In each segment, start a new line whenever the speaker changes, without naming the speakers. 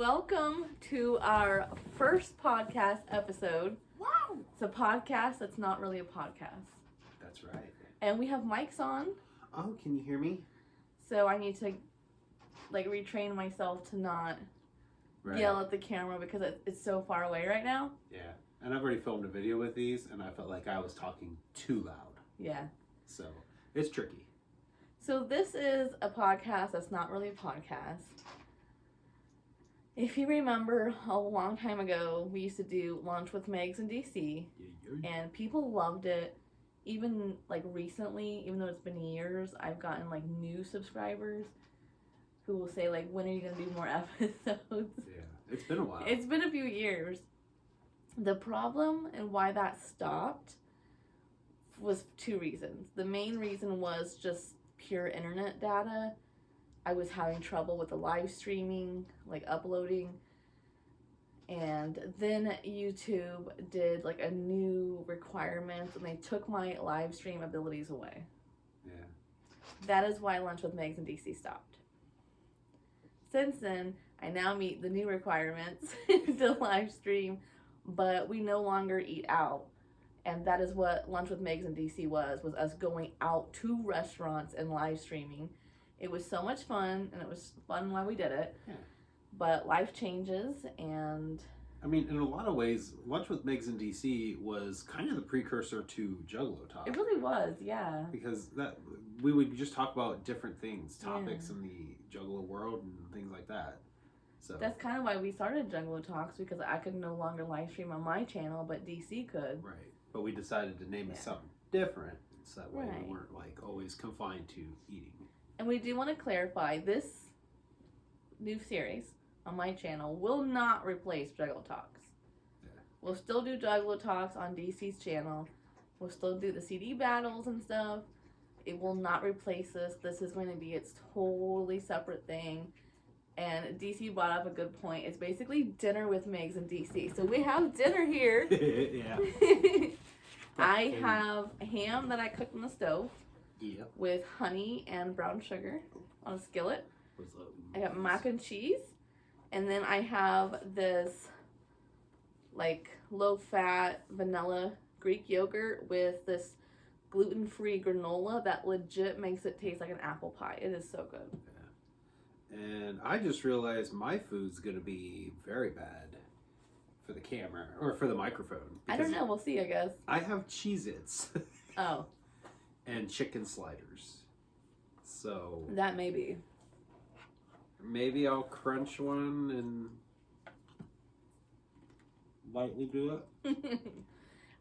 Welcome to our first podcast episode.
Wow!
It's a podcast that's not really a podcast.
That's right.
And we have mics on,
Oh, can you hear me?
so I need to retrain myself to not yell at the camera because it's so far away right now.
Yeah. And I've already filmed a video with these, and I felt like I was talking too loud.
Yeah.
So, it's tricky.
So this is a podcast that's not really a podcast. If you remember, a long time ago, we used to do Lunch with Megs in DC, and people loved it. Even recently, even though it's been years, I've gotten new subscribers who will say when are you gonna do more episodes?
Yeah, it's been a while.
It's been a few years. The problem and why that stopped was two reasons. The main reason was just pure internet data. I was having trouble with the live streaming, uploading. And then YouTube did a new requirement and they took my live stream abilities away.
Yeah.
That is why Lunch with Megs in DC stopped. Since then, I now meet the new requirements to live stream, but we no longer eat out. And that is what Lunch with Megs in DC was us going out to restaurants and live streaming. It was so much fun, and it was fun while we did it.
Yeah.
But life changes, and...
I mean, in a lot of ways, Lunch with Megs in DC was kind of the precursor to Juggalo Talk.
It really was, yeah.
Because we would just talk about different things, topics in the Juggalo world and things like that. So
that's kind of why we started Juggalo Talks, because I could no longer live stream on my channel, but DC could.
Right. But we decided to name it something different, so that way we weren't always confined to eating.
And we do want to clarify, this new series on my channel will not replace Juggalo Talks.
Yeah.
We'll still do Juggalo Talks on DC's channel. We'll still do the CD battles and stuff. It will not replace this. This is going to be its totally separate thing. And DC brought up a good point. It's basically dinner with Megs in DC. So we have dinner here.
Yeah.
I have ham that I cooked on the stove.
Yeah.
With honey and brown sugar on a skillet.
What's up?
I got mac and cheese. And then I have this low-fat vanilla Greek yogurt with this gluten-free granola that legit makes it taste like an apple pie. It is so good.
Yeah. And I just realized my food's going to be very bad for the camera or for the microphone.
I don't know. We'll see, I guess.
I have Cheez-Its.
Oh.
And chicken sliders. So
that may be.
Maybe I'll crunch one and lightly do it.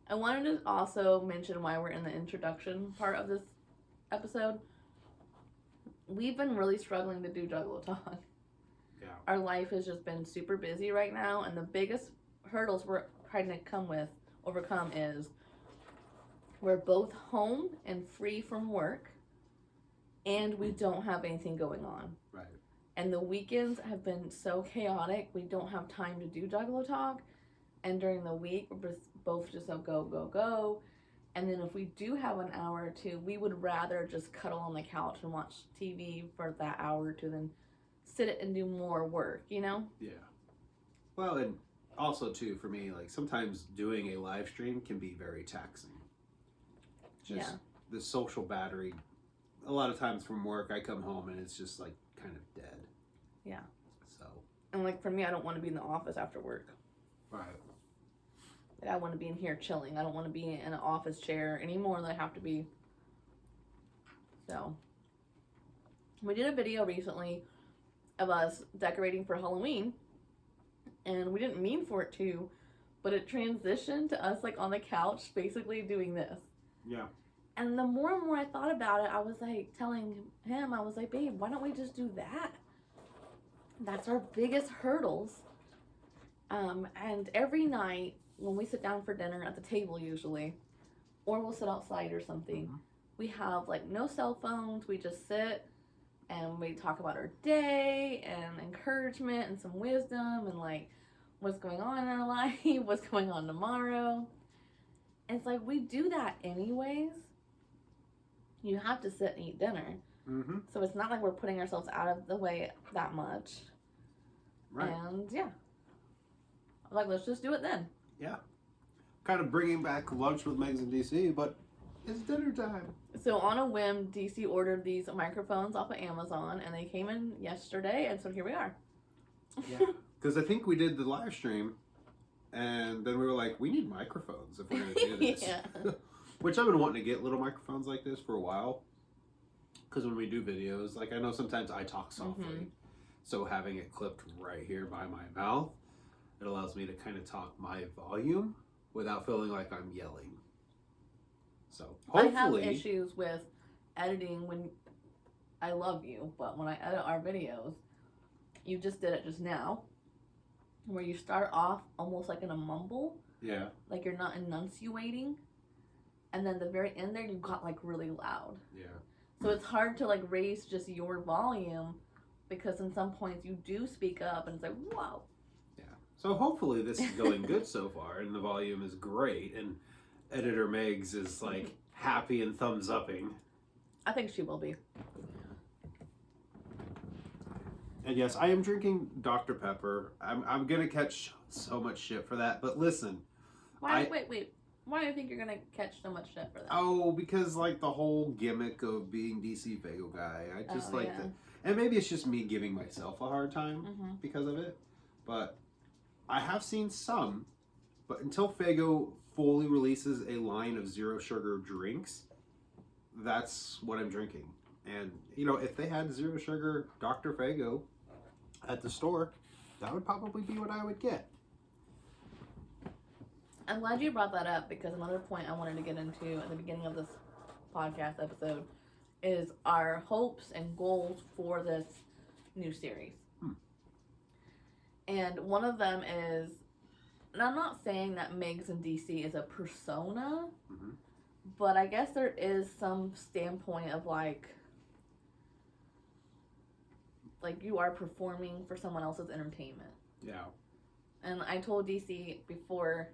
I wanted to also mention why we're in the introduction part of this episode. We've been really struggling to do Juggalo Talk.
Yeah.
Our life has just been super busy right now, and the biggest hurdles we're trying to overcome is we're both home and free from work, and we don't have anything going on.
Right.
And the weekends have been so chaotic, we don't have time to do Juggalo Talk. And during the week, we're both just go. And then if we do have an hour or two, we would rather just cuddle on the couch and watch TV for that hour or two than sit it and do more work, you know?
Yeah. Well, and also, too, for me, sometimes doing a live stream can be very taxing. Just the social battery. A lot of times from work, I come home and it's just kind of dead.
Yeah.
So.
And for me, I don't want to be in the office after work.
Right.
I want to be in here chilling. I don't want to be in an office chair any more than I have to be. So. We did a video recently of us decorating for Halloween. And we didn't mean for it to, but it transitioned to us on the couch basically doing this.
Yeah.
And the more and more I thought about it, I was telling him, I was babe, why don't we just do that? That's our biggest hurdles. And every night when we sit down for dinner at the table usually, or we'll sit outside or something, we have no cell phones. We just sit and we talk about our day and encouragement and some wisdom and what's going on in our life, what's going on tomorrow. And it's we do that anyways. You have to sit and eat dinner.
Mm-hmm.
So it's not we're putting ourselves out of the way that much.
Right.
And yeah. I'm like, let's just do it then.
Yeah. Kind of bringing back lunch with Megs and DC, but it's dinner time.
So on a whim, DC ordered these microphones off of Amazon, and they came in yesterday, and so here we are.
Yeah. Because I think we did the live stream, and then we were like, we need microphones if we're going to do this.
Yeah.
Which I've been wanting to get little microphones like this for a while. Because when we do videos, like I know sometimes I talk softly.
Mm-hmm.
So having it clipped right here by my mouth, it allows me to kind of talk my volume without feeling like I'm yelling. So hopefully,
I have issues with editing when I love you, but when I edit our videos, you just did it just now, where you start off almost like in a mumble,
yeah,
like you're not enunciating, and then the very end there you got like really loud.
yeah.
So it's hard to like raise just your volume because in some points you do speak up and it's like, wow.
Yeah. So hopefully this is going good so far and the volume is great and editor Megs is like happy and thumbs upping.
I think she will be.
And yes, I am drinking Dr. Pepper. I'm gonna catch so much shit for that, but listen.
Wait. Why do you think you're gonna catch so much shit for that?
Oh, because like the whole gimmick of being DC Fago guy. I just like
yeah.
the, and maybe it's just me giving myself a hard time
Mm-hmm.
because of it. But I have seen some, but until Fago fully releases a line of zero sugar drinks, that's what I'm drinking. And you know, if they had zero sugar Dr. Fago at the store, that would probably be what I would get.
I'm glad you brought that up because another point I wanted to get into at the beginning of this podcast episode is our hopes and goals for this new series. And one of them is, and I'm not saying that Megs and DC is a persona,
Mhm.
but I guess there is some standpoint of like you are performing for someone else's entertainment.
Yeah.
And I told DC before,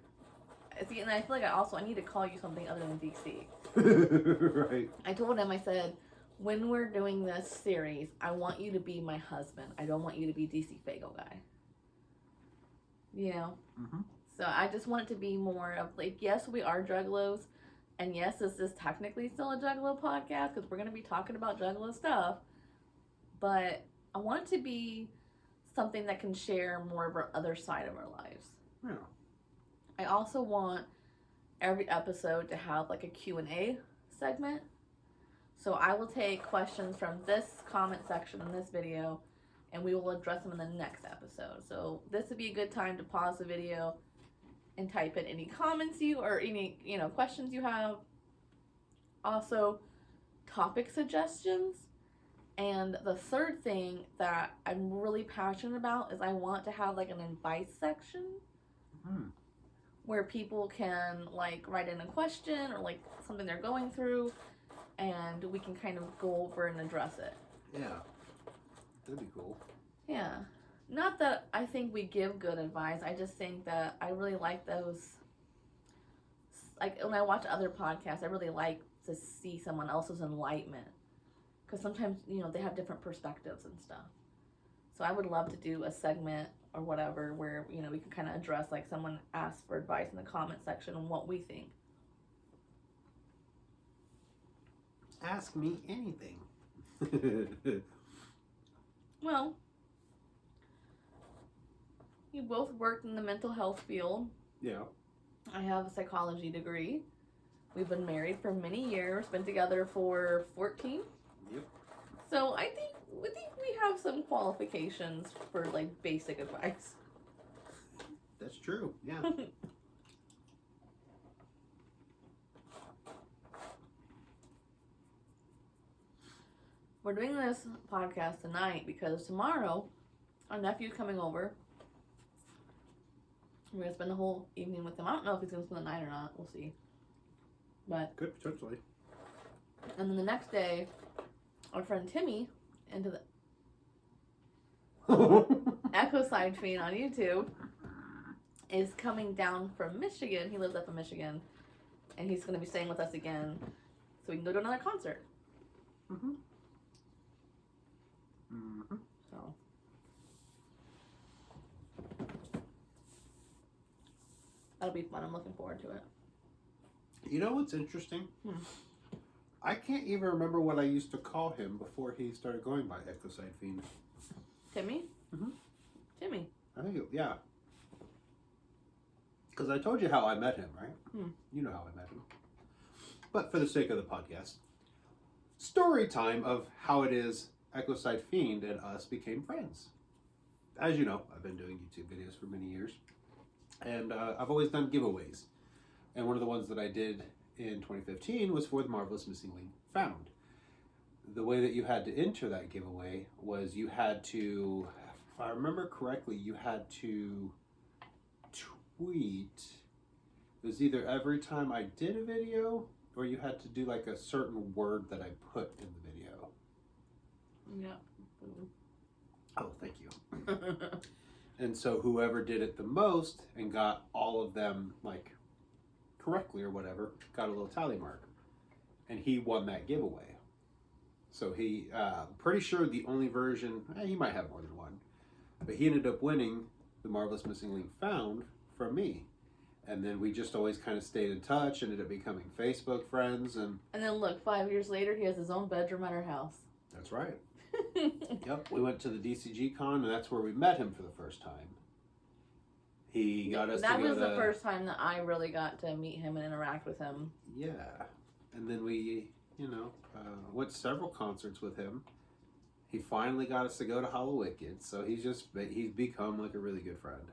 see, and I feel like I need to call you something other than DC.
Right.
I told him, I said, when we're doing this series, I want you to be my husband. I don't want you to be DC Fago guy. You know?
Mm-hmm.
So I just want it to be more of like, yes, we are juggalos. And yes, this is technically still a juggalo podcast because we're going to be talking about juggalo stuff. But I want it to be something that can share more of our other side of our lives.
Yeah.
I also want every episode to have like a Q&A segment. So I will take questions from this comment section in this video and we will address them in the next episode. So this would be a good time to pause the video and type in any comments or any, questions you have. Also, topic suggestions. And the third thing that I'm really passionate about is I want to have like an advice section.
Mm-hmm.
Where people can like write in a question or like something they're going through and we can kind of go over and address it.
Yeah. That'd be cool.
Yeah. Not that I think we give good advice. I just think that I really like those. Like when I watch other podcasts, I really like to see someone else's enlightenment. Because sometimes, they have different perspectives and stuff. So I would love to do a segment or whatever where, we can kind of address, like someone asks for advice in the comment section on what we think.
Ask me anything.
Well, you both worked in the mental health field.
Yeah.
I have a psychology degree. We've been married for many years, been together for 14.
Yep.
So I think we have some qualifications for like basic advice.
That's true. Yeah.
We're doing this podcast tonight because tomorrow our nephew's coming over. We're gonna spend the whole evening with him. I don't know if he's gonna spend the night or not. We'll see. But
Could potentially.
and then the next day, our friend Timmy into the Echo Side feed on YouTube is coming down from Michigan. He lives up in Michigan, and he's gonna be staying with us again, so we can go to another concert.
Mm-hmm. Mm-hmm.
So That'll be fun. I'm looking forward to it.
You know what's interesting? I can't even remember what I used to call him before he started going by Ectocide Fiend.
Timmy?
Mhm.
Timmy.
I think, yeah. Because I told you how I met him, right? You know how I met him. But for the sake of the podcast, story time of how it is Ectocide Fiend and us became friends. As you know, I've been doing YouTube videos for many years. And I've always done giveaways. And one of the ones that I did in 2015 was for the Marvelous Missing Link Found. The way that you had to enter that giveaway was you had to, if I remember correctly, you had to tweet. It was either every time I did a video, or you had to do like a certain word that I put in the video.
Yeah.
Oh, thank you. And so whoever did it the most and got all of them like correctly or whatever, got a little tally mark. And he won that giveaway. So he, pretty sure the only version, he might have more than one, but he ended up winning the Marvelous Missing Link Found from me. And then we just always kind of stayed in touch, ended up becoming Facebook friends. And
then look, 5 years later, he has his own bedroom at our house.
That's right. Yep, we went to the DCG Con, and that's where we met him for the first time. He got us
That was the first time that I really got to meet him and interact with him.
Yeah. And then we, went to several concerts with him. He finally got us to go to HalloWicked, so he's become like a really good friend.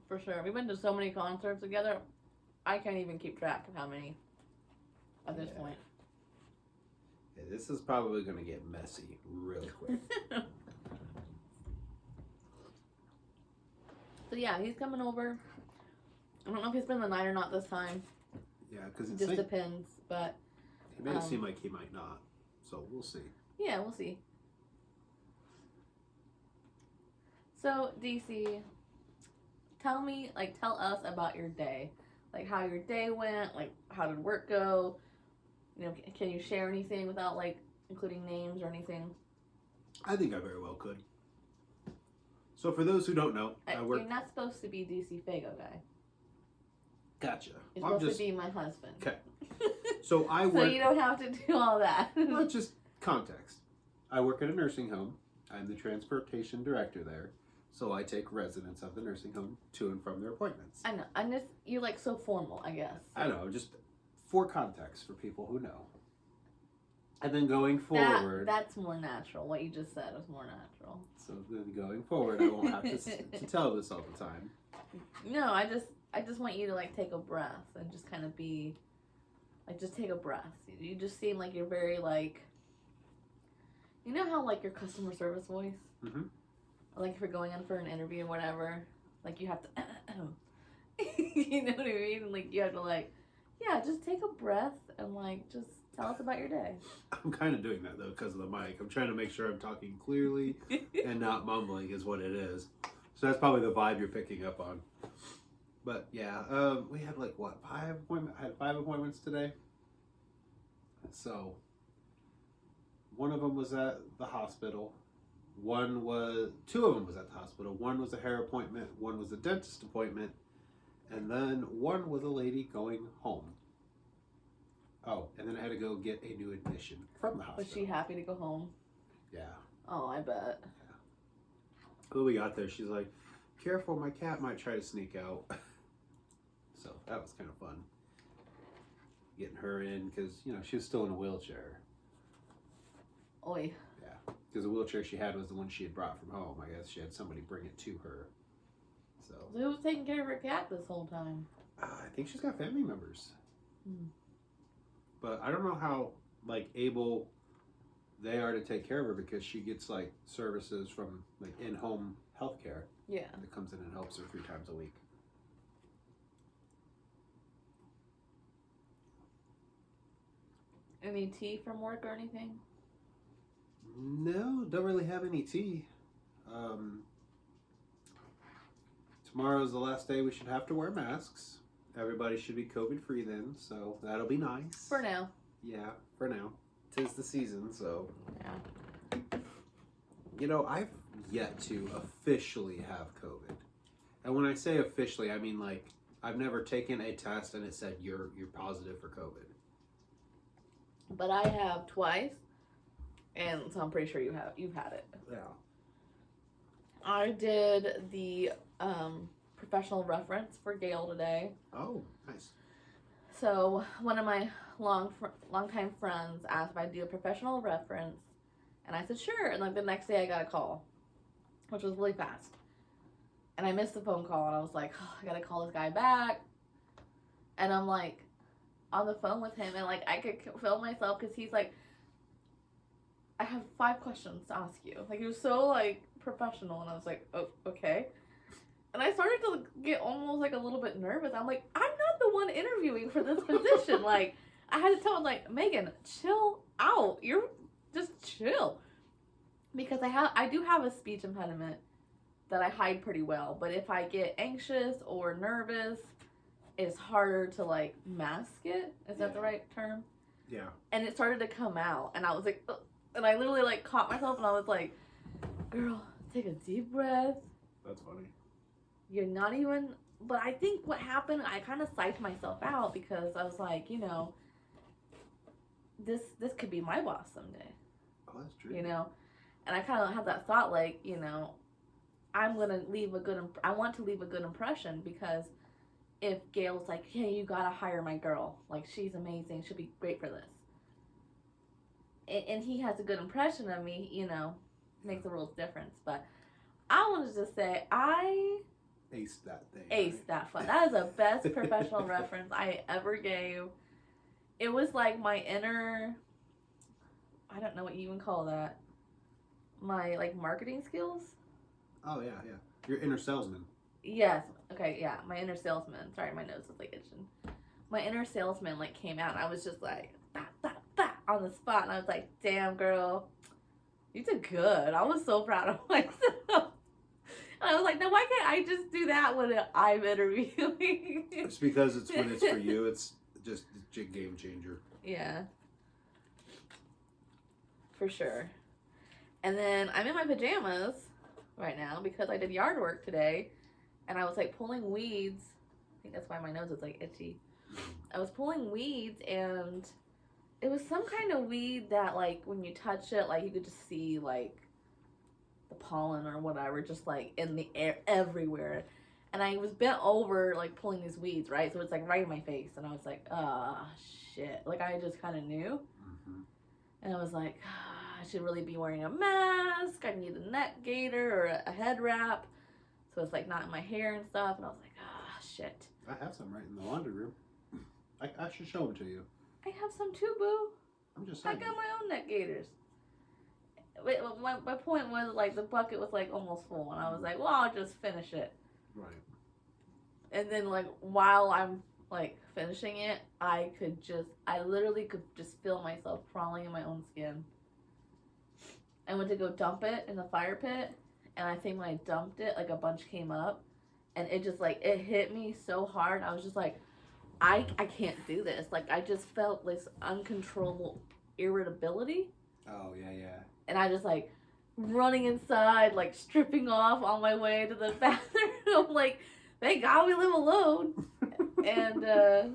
For sure. We've been to so many concerts together, I can't even keep track of how many at this point.
Yeah, this is probably going to get messy real quick.
So yeah, he's coming over. I don't know if he's spending the night or not this time.
Yeah, because
it just depends, but
it made it seem like he might not. So we'll see.
Yeah, we'll see. So DC, tell us about your day. Like how your day went, like how did work go? Can you share anything without like including names or anything?
I think I very well could. So for those who don't know, I work...
You're not supposed to be DC Fago guy.
Gotcha.
You're supposed to be my husband.
Okay. So I work...
So you don't have to do all that.
Well, just context. I work at a nursing home. I'm the transportation director there. So I take residents of the nursing home to and from their appointments.
I know. You're like so formal, I guess.
I know. Just for context for people who know. And then going forward...
That's more natural. What you just said was more natural.
So then going forward, I won't have to tell this all the time.
No, I just want you to like take a breath and just kind of be... Like, just take a breath. You just seem like you're very like... You know how like your customer service voice?
Mm-hmm.
Like if you're going in for an interview or whatever, like you have to... You know what I mean? And, like you have to like... Yeah, just take a breath and like just... Tell us about your day.
I'm kind of doing that, though, because of the mic. I'm trying to make sure I'm talking clearly and not mumbling is what it is. So that's probably the vibe you're picking up on. But, yeah, we had, like, what, 5 appointments? I had 5 appointments today. So, one of them was at the hospital. 2 of them was at the hospital. One was a hair appointment. One was a dentist appointment. And then one was a lady going home. Oh, and then I had to go get a new admission from the hospital.
Was she happy to go home?
Yeah.
Oh, I bet.
Yeah. When we got there, she's like, careful, my cat might try to sneak out. So that was kind of fun. Getting her in, because, she was still in a wheelchair.
Oi.
Yeah. Because the wheelchair she had was the one she had brought from home. I guess she had somebody bring it to her. So
who was taking care of her cat this whole time?
I think she's got family members.
Hmm.
But I don't know how, able they are to take care of her, because she gets, services from, in-home healthcare.
Yeah.
That comes in and helps her 3 times a week.
Any tea from work or anything?
No, don't really have any tea. Tomorrow's the last day we should have to wear masks. Everybody should be COVID-free then, so that'll be nice.
For now.
Yeah, for now. 'Tis the season, so...
Yeah.
I've yet to officially have COVID. And when I say officially, I mean, I've never taken a test and it said you're positive for COVID.
But I have twice, and so I'm pretty sure you've had it.
Yeah.
I did the professional reference for Gail today.
Oh, nice.
So one of my longtime friends asked if I'd do a professional reference, and I said sure. And like the next day, I got a call, which was really fast. And I missed the phone call, and I was like, oh, I gotta call this guy back. And I'm like on the phone with him, and like I could feel myself because he's like, I have 5 questions to ask you. Like he was so like professional, and I was like, oh, okay. And I started to get almost like a little bit nervous. I'm like, I'm not the one interviewing for this position. Like I had to tell him like, Megan, chill out. You're just chill. Because I do have a speech impediment that I hide pretty well. But if I get anxious or nervous, it's harder to like mask it. Is that the right term?
Yeah.
And it started to come out, and I was like, ugh. And I literally like caught myself, and I was like, girl, take a deep breath.
That's funny.
You're not even, but I think what happened, I kind of psyched myself out because I was like, you know, this could be my boss someday.
Oh, that's true.
You know, and I kind of had that thought, like, you know, I want to leave a good impression, because if Gail's like, hey, you gotta hire my girl, like she's amazing, she'll be great for this, and he has a good impression of me, you know, makes a world difference. But I wanted to say I
aced that thing.
Aced that fun. That is the best professional reference I ever gave. It was like my inner, I don't know what you even call that, my like marketing skills.
Oh yeah. Your inner salesman.
Yes. Okay. Yeah. My inner salesman. Sorry, my nose is like itching. My inner salesman like came out, and I was just like on the spot, and I was like, "Damn, girl, you did good." I was so proud of myself. And I was like, "No, why can't I just do that when I'm interviewing?"
It's because it's when it's for you. It's just a game changer.
Yeah. For sure. And then I'm in my pajamas right now because I did yard work today, and I was like pulling weeds. I think that's why my nose is like itchy. I was pulling weeds, and it was some kind of weed that like when you touch it, like you could just see like the pollen or whatever just like in the air everywhere. And I was bent over like pulling these weeds, right? So it's like right in my face, and I was like, ah, shit. Like I just kind of knew.
Mm-hmm.
And I was like, I should really be wearing a mask. I need a neck gaiter or a head wrap, so it's like not in my hair and stuff. And I was like, shit.
I have some right in the laundry room. I should show them to you.
I have some too, boo.
I'm just
I
saying.
got my own neck gaiters. Wait, my point was like the bucket was like almost full, and I was like, well, I'll just finish it.
Right.
And then like while I'm like finishing it, I literally could just feel myself crawling in my own skin. I went to go dump it in the fire pit, and I think when I dumped it, like a bunch came up, and it just like, it hit me so hard. I was just like, I can't do this. Like I just felt this uncontrollable irritability.
Oh, yeah.
And I just like running inside, like stripping off on my way to the bathroom. Like, thank God we live alone. And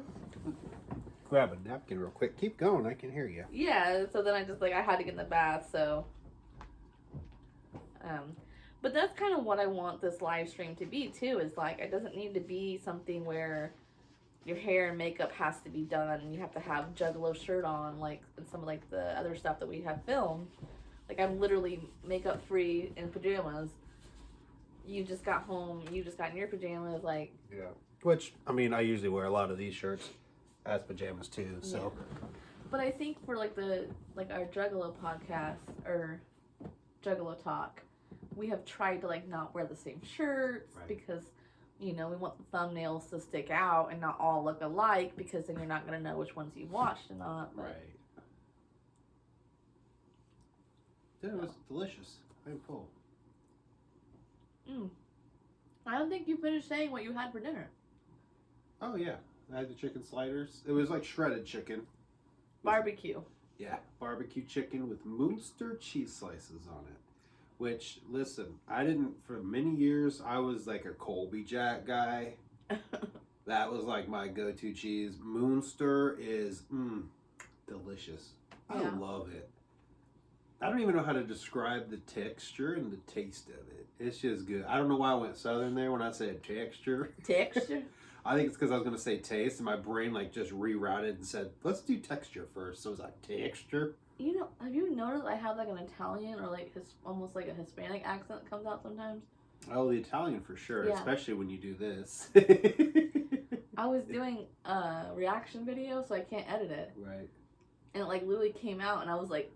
grab a napkin real quick. Keep going. I can hear you.
yeah, so then I just like, I had to get in the bath. So but that's kind of what I want this live stream to be too, is like, it doesn't need to be something where your hair and makeup has to be done and you have to have Juggalo shirt on, like and some of like the other stuff that we have filmed. Like I'm literally makeup free in pajamas. You just got home, you just got in your pajamas, like.
Yeah. Which, I mean, I usually wear a lot of these shirts as pajamas too, so.
Yeah. But I think for like our Juggalo podcast or Juggalo talk, we have tried to like not wear the same shirts, right? Because, you know, we want the thumbnails to stick out and not all look alike, because then you're not going to know which ones you watched and not. But...
right. It was delicious. I'm full.
I don't think you finished saying what you had for dinner.
Oh, yeah. I had the chicken sliders. It was like shredded chicken.
Barbecue.
Yeah, barbecue chicken with Munster cheese slices on it. Which, listen, for many years, I was like a Colby Jack guy. That was like my go-to cheese. Moonster is delicious. I
Yeah.
love it. I don't even know how to describe the texture and the taste of it. It's just good. I don't know why I went southern there when I said texture.
Texture?
I think it's because I was going to say taste, and my brain like just rerouted and said, let's do texture first. So it was like texture.
You know, have you noticed I have like an Italian or like almost like a Hispanic accent that comes out sometimes?
Oh, the Italian for sure,
Yeah.
especially when you do this.
I was doing a reaction video, so I can't edit it.
Right.
And it like literally came out, and I was like,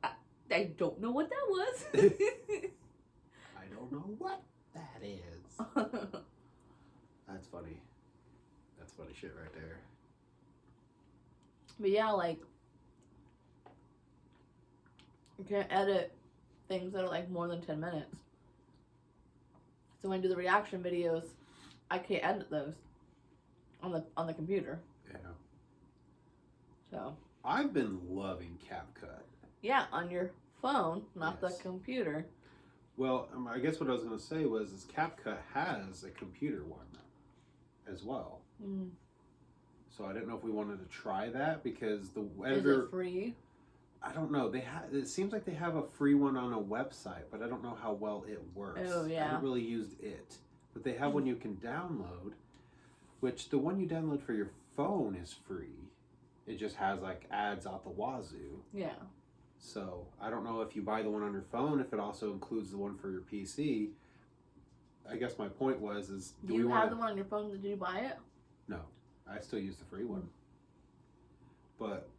I don't know what that was.
I don't know what that is. That's funny. That's funny shit right there.
But yeah, like, you can't edit things that are like more than 10 minutes. So when I do the reaction videos, I can't edit those on the computer.
Yeah.
So
I've been loving CapCut.
yeah, on your phone, not
Yes.
the computer.
Well, I guess what I was going to say was CapCut has a computer one as well.
Mm.
So I didn't know if we wanted to try that because the
Is
editor.
it free?
I don't know. It seems like they have a free one on a website, but I don't know how well it works.
Oh, yeah.
I haven't really used it. But they have one you can download, which the one you download for your phone is free. It just has like ads out the wazoo.
Yeah.
So I don't know if you buy the one on your phone, if it also includes the one for your PC. I guess my point was
Do you have the one on your phone? Did you buy it?
No, I still use the free one. But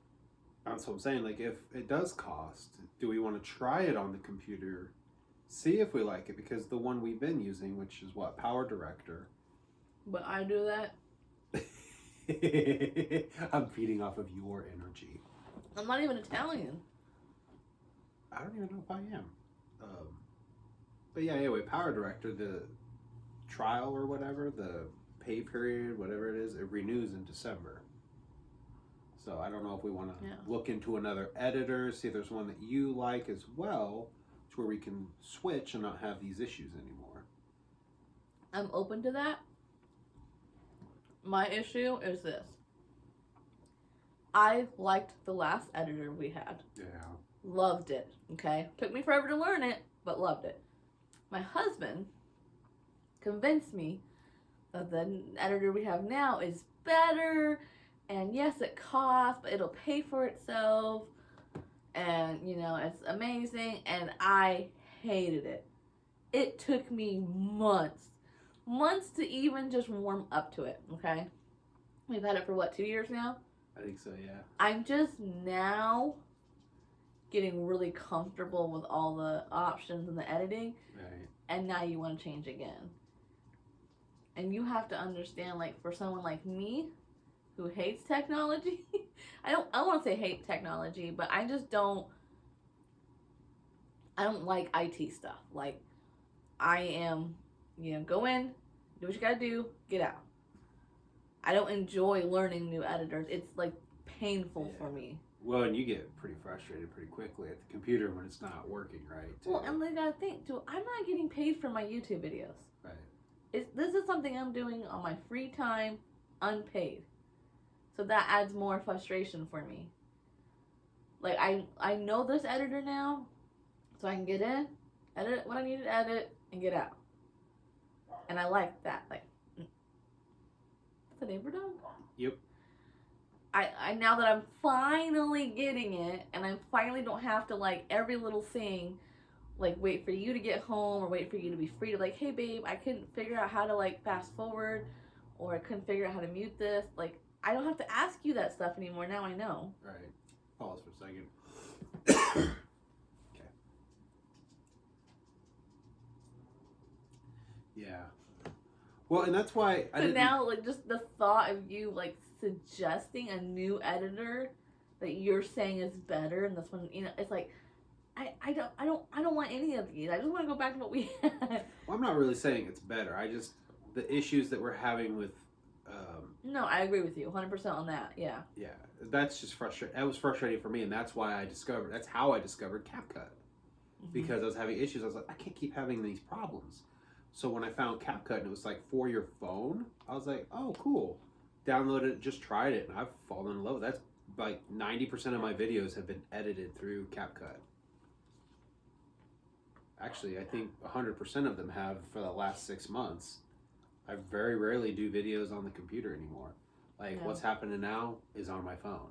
that's what I'm saying. Like, if it does cost, do we want to try it on the computer, see if we like it? Because the one we've been using, which is what, Power Director.
But I do that.
I'm feeding off of your energy.
I'm not even Italian.
I don't even know if I am. But yeah, anyway, Power Director, the trial or whatever, the pay period, whatever it is, it renews in December. So I don't know if we want to look into another editor, see if there's one that you like as well, to where we can switch and not have these issues anymore.
I'm open to that. My issue is this. I liked the last editor we had.
Yeah.
Loved it, okay? Took me forever to learn it, but loved it. My husband convinced me that the editor we have now is better, and yes, it costs, but it'll pay for itself, and, you know, it's amazing, and I hated it. It took me months to even just warm up to it, okay? We've had it for, what, 2 years now?
I think so, yeah.
I'm just now getting really comfortable with all the options and the editing,
Right.
and now you want to change again. And you have to understand, like, for someone like me who hates technology, I don't want to say hate technology, but I just don't like IT stuff. Like, I am, you know, go in, do what you gotta do, get out. I don't enjoy learning new editors. It's like painful for me.
Well, and you get pretty frustrated pretty quickly at the computer when it's not working right.
Well, and they gotta think too. I'm not getting paid for my YouTube videos.
Right.
This is something I'm doing on my free time, unpaid. So that adds more frustration for me. Like, I know this editor now, so I can get in, edit what I need to edit, and get out. And I like that. Like, that's a neighbor dog?
Yep.
I now that I'm finally getting it, and I finally don't have to, like, every little thing, like, wait for you to get home or wait for you to be free to, like, hey, babe, I couldn't figure out how to, like, fast forward, or I couldn't figure out how to mute this. Like, I don't have to ask you that stuff anymore. Now I know.
Right. Pause for a second. Okay. Yeah. Well, and that's why I
So
didn't...
now, like, just the thought of you, like, suggesting a new editor that you're saying is better, and this one, you know, it's like, I don't want any of these. I just want to go back to what we had.
Well, I'm not really saying it's better. I just, the issues that we're having with,
No, I agree with you 100% on that. Yeah.
yeah, that's just frustrating. That was frustrating for me, and that's why that's how I discovered CapCut. Because I was having issues. I was like, I can't keep having these problems. So when I found CapCut and it was like for your phone, I was like, oh, cool. downloaded it, just tried it, and I've fallen in love. That's like 90% of my videos have been edited through CapCut. Actually, I think 100% of them have for the last 6 months. I very rarely do videos on the computer anymore. Like, what's happening now is on my phone.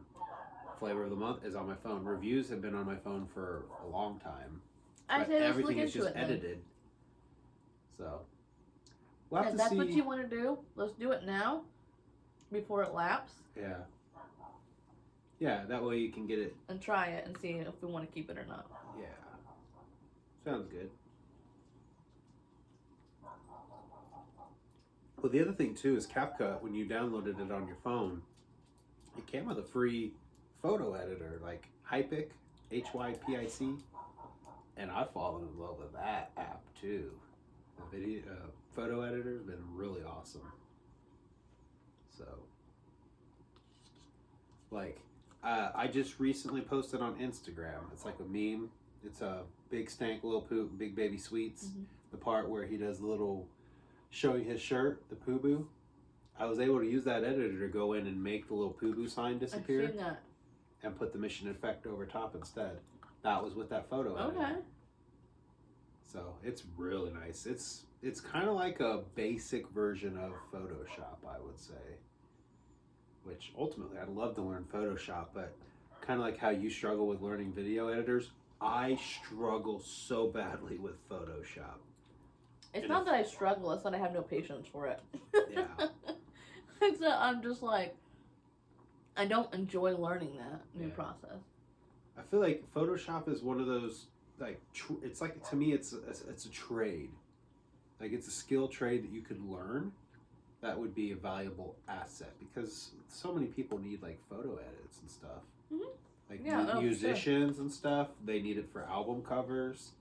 Flavor of the month is on my phone. Reviews have been on my phone for a long time.
I say
everything is just
it,
edited. So, we'll have
if
to
that's
see.
what you want to do, let's do it now, before it lapses.
Yeah. Yeah, that way you can get it.
And try it and see if we want to keep it or not.
Yeah. Sounds good. Well, the other thing too is CapCut, when you downloaded it on your phone, it came with a free photo editor, like Hypic, HYPIC, and I've fallen in love with that app too. The video photo editor has been really awesome. So, like, I just recently posted on Instagram. It's like a meme. It's a big stank, little poop, big baby sweets.
Mm-hmm.
The part where he does the little showing his shirt, the poo boo. I was able to use that editor to go in and make the little poo boo sign disappear.
I've seen that.
And put the mission effect over top instead. That was with that photo editor.
Okay.
So it's really nice. It's kind of like a basic version of Photoshop, I would say. Which ultimately, I'd love to learn Photoshop, but kind of like how you struggle with learning video editors, I struggle so badly with Photoshop.
It's not that I struggle, it's that I have no patience for it.
Yeah.
It's that I'm just like, I don't enjoy learning that new process.
I feel like Photoshop is one of those, like, it's like, to me, it's a trade. Like, it's a skill trade that you could learn that would be a valuable asset, because so many people need, like, photo edits and stuff.
Mm-hmm.
Like, musicians and stuff, they need it for album covers.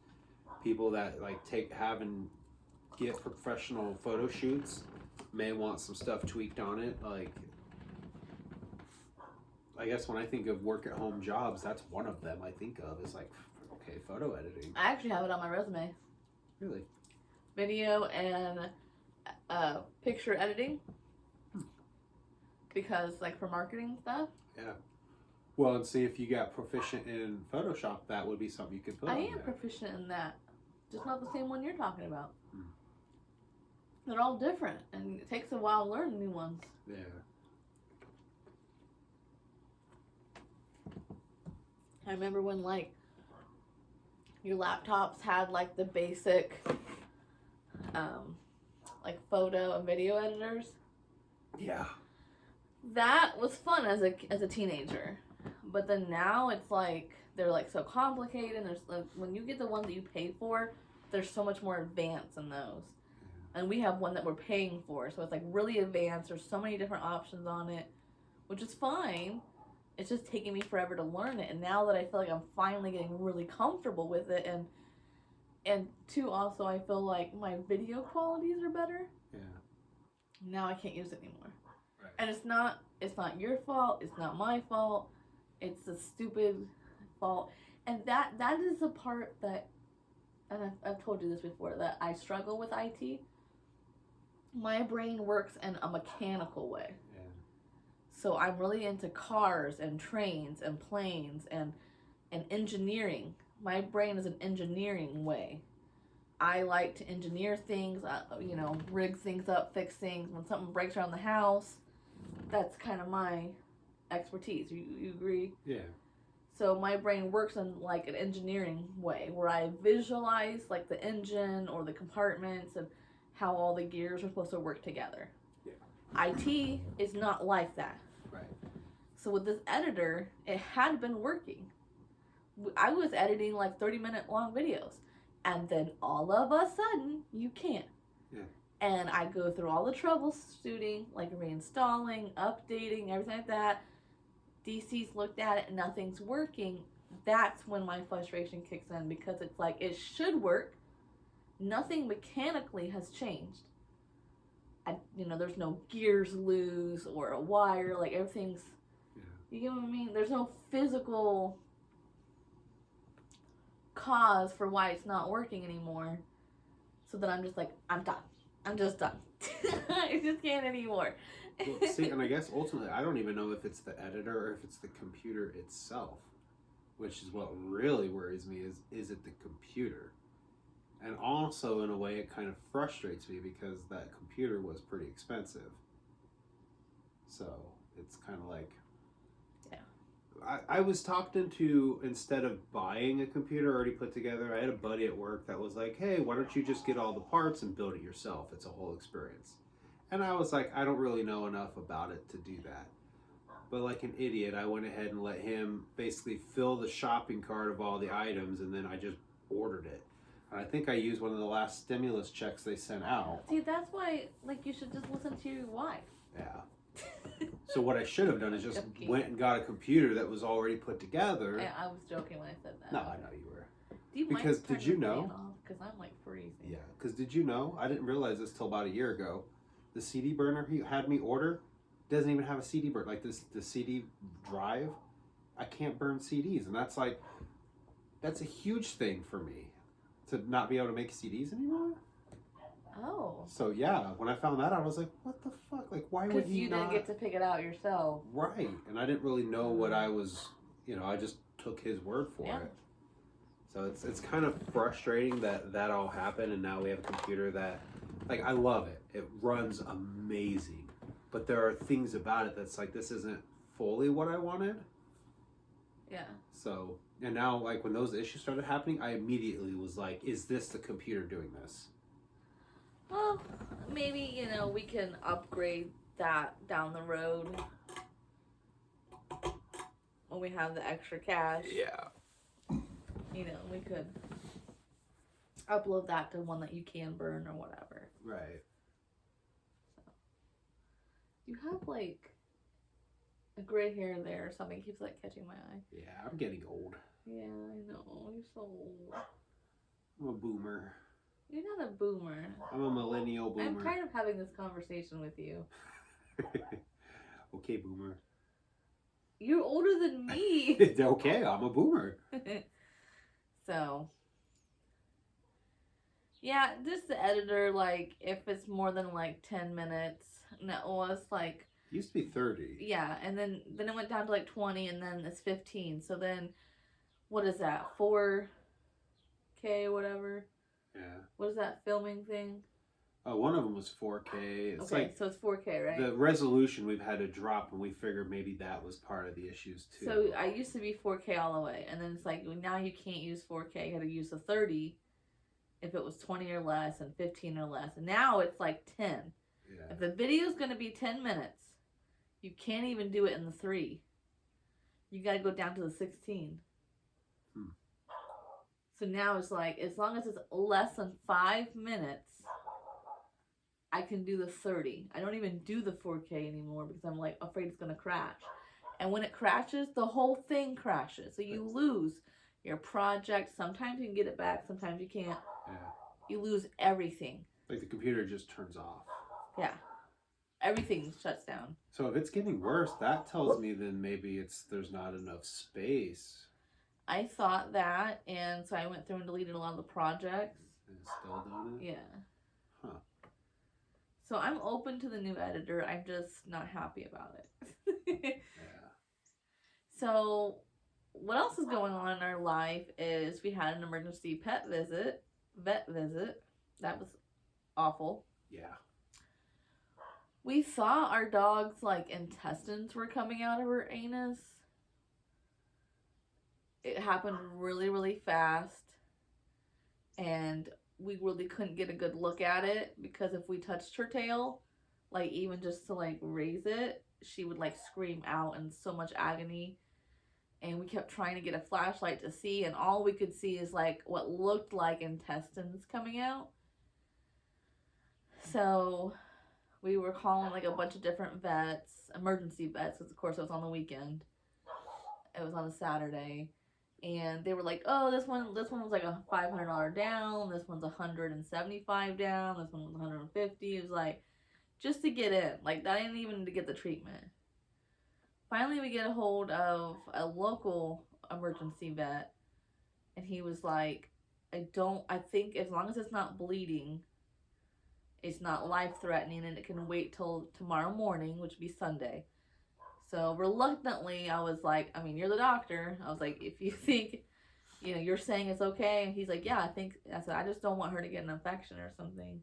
People that, like, get professional photo shoots may want some stuff tweaked on it. Like, I guess when I think of work at home jobs, that's one of them I think of, is like, okay, photo editing.
I actually have it on my resume.
Really?
Video and picture editing. Because, like, for marketing stuff.
Yeah. Well, and see, if you got proficient in Photoshop, that would be something you could put on
I am
there.
proficient in that. Just not the same one you're talking about.
Hmm.
They're all different, and it takes a while to learn new ones.
Yeah.
I remember when, like, your laptops had, like, the basic, like, photo and video editors.
Yeah.
That was fun as a teenager. But then now it's, like, they're, like, so complicated. And there's, like, when you get the ones that you pay for, there's so much more advanced in those. And we have one that we're paying for. So it's, like, really advanced. There's so many different options on it, which is fine. It's just taking me forever to learn it. And now that I feel like I'm finally getting really comfortable with it, and two, also I feel like my video qualities are better.
Yeah.
Now I can't use it anymore.
Right.
And it's not your fault. It's not my fault. It's the stupid fault. And that is the part that, and I've told you this before, that I struggle with IT. My brain works in a mechanical way.
Yeah.
So I'm really into cars and trains and planes and engineering. My brain is an engineering way. I like to engineer things, rig things up, fix things. When something breaks around the house, that's kind of my expertise. You agree?
Yeah.
So my brain works in, like, an engineering way, where I visualize, like, the engine or the compartments and how all the gears are supposed to work together.
Yeah.
IT is not like that.
Right.
So with this editor, it had been working. I was editing, like, 30-minute long videos. And then all of a sudden, you can't.
Yeah.
And I go through all the troubleshooting, like reinstalling, updating, everything like that. DC's looked at it and nothing's working. That's when my frustration kicks in, because it's like, it should work. Nothing mechanically has changed. There's no gears loose or a wire, like, everything's, you get what I mean? There's no physical cause for why it's not working anymore. So then I'm just like, I'm done. I'm just done. I just can't anymore.
Well, see, and I guess ultimately, I don't even know if it's the editor or if it's the computer itself, which is what really worries me. Is it the computer? And also, in a way, it kind of frustrates me because that computer was pretty expensive. So it's kind of like, I was talked into, instead of buying a computer already put together, I had a buddy at work that was like, hey, why don't you just get all the parts and build it yourself? It's a whole experience. And I was like, I don't really know enough about it to do that. But like an idiot, I went ahead and let him basically fill the shopping cart of all the items, and then I just ordered it. And I think I used one of the last stimulus checks they sent out.
See, that's why, like, you should just listen to your wife.
Yeah. So what I should have done is just went and got a computer that was already put together.
I was joking when I said that.
No, I know you were.
Do you
because did you know?
Because I'm like freezing.
Yeah, because did you know? I didn't realize this till about a year ago. The CD burner he had me order doesn't even have a CD burner. Like the CD drive, I can't burn CDs, and that's a huge thing for me to not be able to make CDs anymore.
Oh.
So yeah, when I found that out, I was like, what the fuck? Like, why would he not?
Because you didn't get to pick it out yourself.
Right, and I didn't really know what I was, I just took his word for it. So it's kind of frustrating that all happened, and now we have a computer that, like, I love it. It runs amazing, but there are things about it that's like, this isn't fully what I wanted.
Yeah.
So, and now, like, when those issues started happening, I immediately was like, is this the computer doing this?
Well, maybe, we can upgrade that down the road when we have the extra cash.
Yeah.
We could upload that to one that you can burn or whatever.
Right.
So, you have, like, a gray hair there or something keeps, like, catching my eye.
Yeah, I'm getting old.
Yeah, I know. You're so old.
I'm a boomer.
You're not a boomer.
I'm a millennial boomer.
I'm tired of having this conversation with you.
Okay, boomer.
You're older than me.
Okay, I'm a boomer.
So, yeah, just the editor, like, if it's more than, like, 10 minutes, no, well, it's, like...
It used to be 30.
Yeah, and then it went down to, like, 20, and then it's 15. So then, what is that, 4K or whatever?
Yeah.
What is that filming thing?
One of them was 4K. It's
okay, so it's 4K, right?
The resolution we've had to drop, and we figured maybe that was part of the issues too.
So I used to be 4K all the way, and then it's like, now you can't use 4K. You got to use the 30 if it was 20 or less and 15 or less. And now it's like 10.
Yeah.
If the video is going to be 10 minutes, you can't even do it in the 3. You got to go down to the 16. So now it's like, as long as it's less than 5 minutes, I can do the 30. I don't even do the 4K anymore because I'm like afraid it's going to crash. And when it crashes, the whole thing crashes. So you lose your project. Sometimes you can get it back. Sometimes you can't.
Yeah.
You lose everything.
Like the computer just turns off.
Yeah. Everything shuts down.
So if it's getting worse, that tells me then maybe there's not enough space.
I thought that, and so I went through and deleted a lot of the projects.
And it's still doing it?
Yeah.
Huh.
So I'm open to the new editor. I'm just not happy about it.
Yeah.
So what else is going on in our life is we had an emergency vet visit. That was awful.
Yeah.
We saw our dog's, like, intestines were coming out of her anus. It happened really, really fast. And we really couldn't get a good look at it because if we touched her tail, like, even just to, like, raise it, she would, like, scream out in so much agony. And we kept trying to get a flashlight to see, and all we could see is, like, what looked like intestines coming out. So we were calling, like, a bunch of different vets, emergency vets, because, of course, it was on the weekend. It was on a Saturday. And they were like, oh, this one was like a $500 down. This one's $175 down. This one was $150. It was like, just to get in. Like, that ain't even to get the treatment. Finally, we get a hold of a local emergency vet. And he was like, I think as long as it's not bleeding,
it's not life-threatening, and it can wait till tomorrow morning, which would be Sunday. So reluctantly, I was like, I mean, you're the doctor. I was like, if you think, you're saying it's okay. And he's like, yeah, I said, I just don't want her to get an infection or something.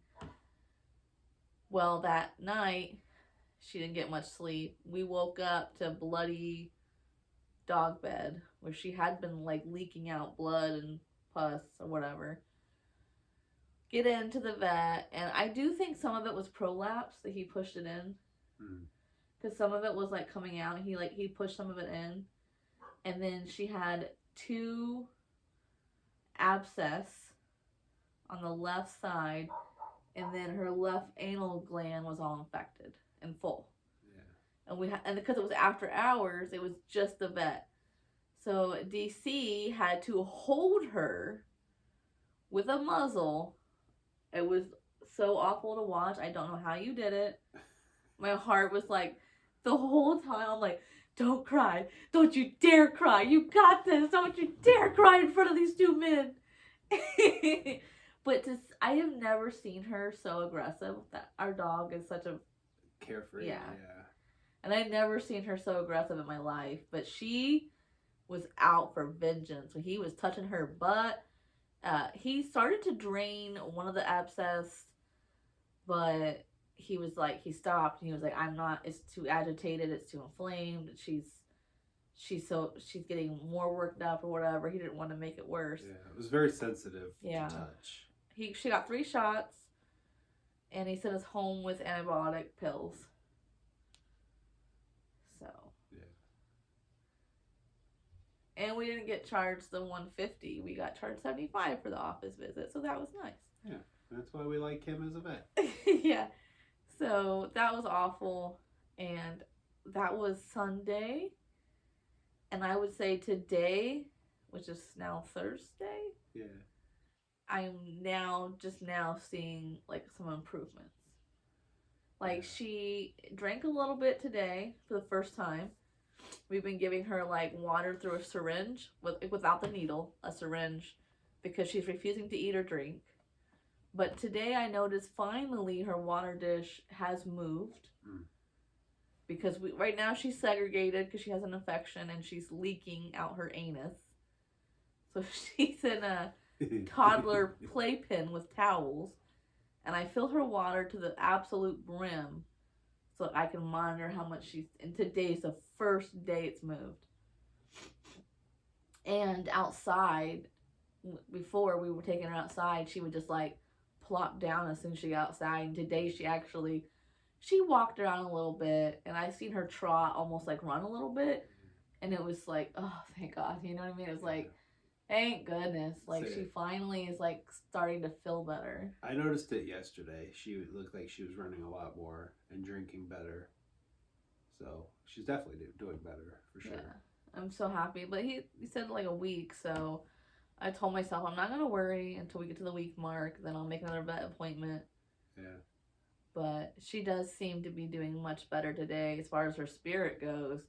Well, that night, she didn't get much sleep. We woke up to bloody dog bed where she had been like leaking out blood and pus or whatever. Get into the vet, and I do think some of it was prolapse that he pushed it in. Because some of it was like coming out, and he pushed some of it in. And then she had 2 abscess on the left side, and then her left anal gland was all infected and full. Yeah. And because it was after hours, it was just the vet. So DC had to hold her with a muzzle. It was so awful to watch. I don't know how you did it. My heart was like, the whole time, I'm like, don't cry. Don't you dare cry. You got this. Don't you dare cry in front of these 2 men. But I have never seen her so aggressive. That our dog is such a
carefree.
Yeah. And I've never seen her so aggressive in my life. But she was out for vengeance. When he was touching her butt, he started to drain one of the abscess, but he was like, he stopped, and he was like, it's too agitated, it's too inflamed, she's getting more worked up or whatever. He didn't want to make it worse.
Yeah, it was very sensitive to touch.
She got 3 shots, and he sent us home with antibiotic pills. So. Yeah. And we didn't get charged the $150. We got charged $75 for the office visit, so that was nice.
Yeah, that's why we like him as a vet.
Yeah. So that was awful, and that was Sunday. And I would say today, which is now Thursday, I'm just now seeing like some improvements. Like she drank a little bit today for the first time. We've been giving her like water through a syringe without the needle, a syringe, because she's refusing to eat or drink. But today I noticed finally her water dish has moved. Because right now she's segregated because she has an infection and she's leaking out her anus. So she's in a toddler playpen with towels. And I fill her water to the absolute brim so I can monitor how much and today's the first day it's moved. And outside, before we were taking her outside, she would just like plop down as soon as she got outside. And today she walked around a little bit, and I seen her trot, almost like run a little bit. And it was like, oh, thank God. You know what I mean? It was like, thank goodness. Like, she finally is like starting to feel better.
I noticed it yesterday. She looked like she was running a lot more and drinking better. So she's definitely doing better for sure.
Yeah, I'm so happy. But he said like a week, so I told myself I'm not going to worry until we get to the week mark. Then I'll make another vet appointment. Yeah. But she does seem to be doing much better today as far as her spirit goes.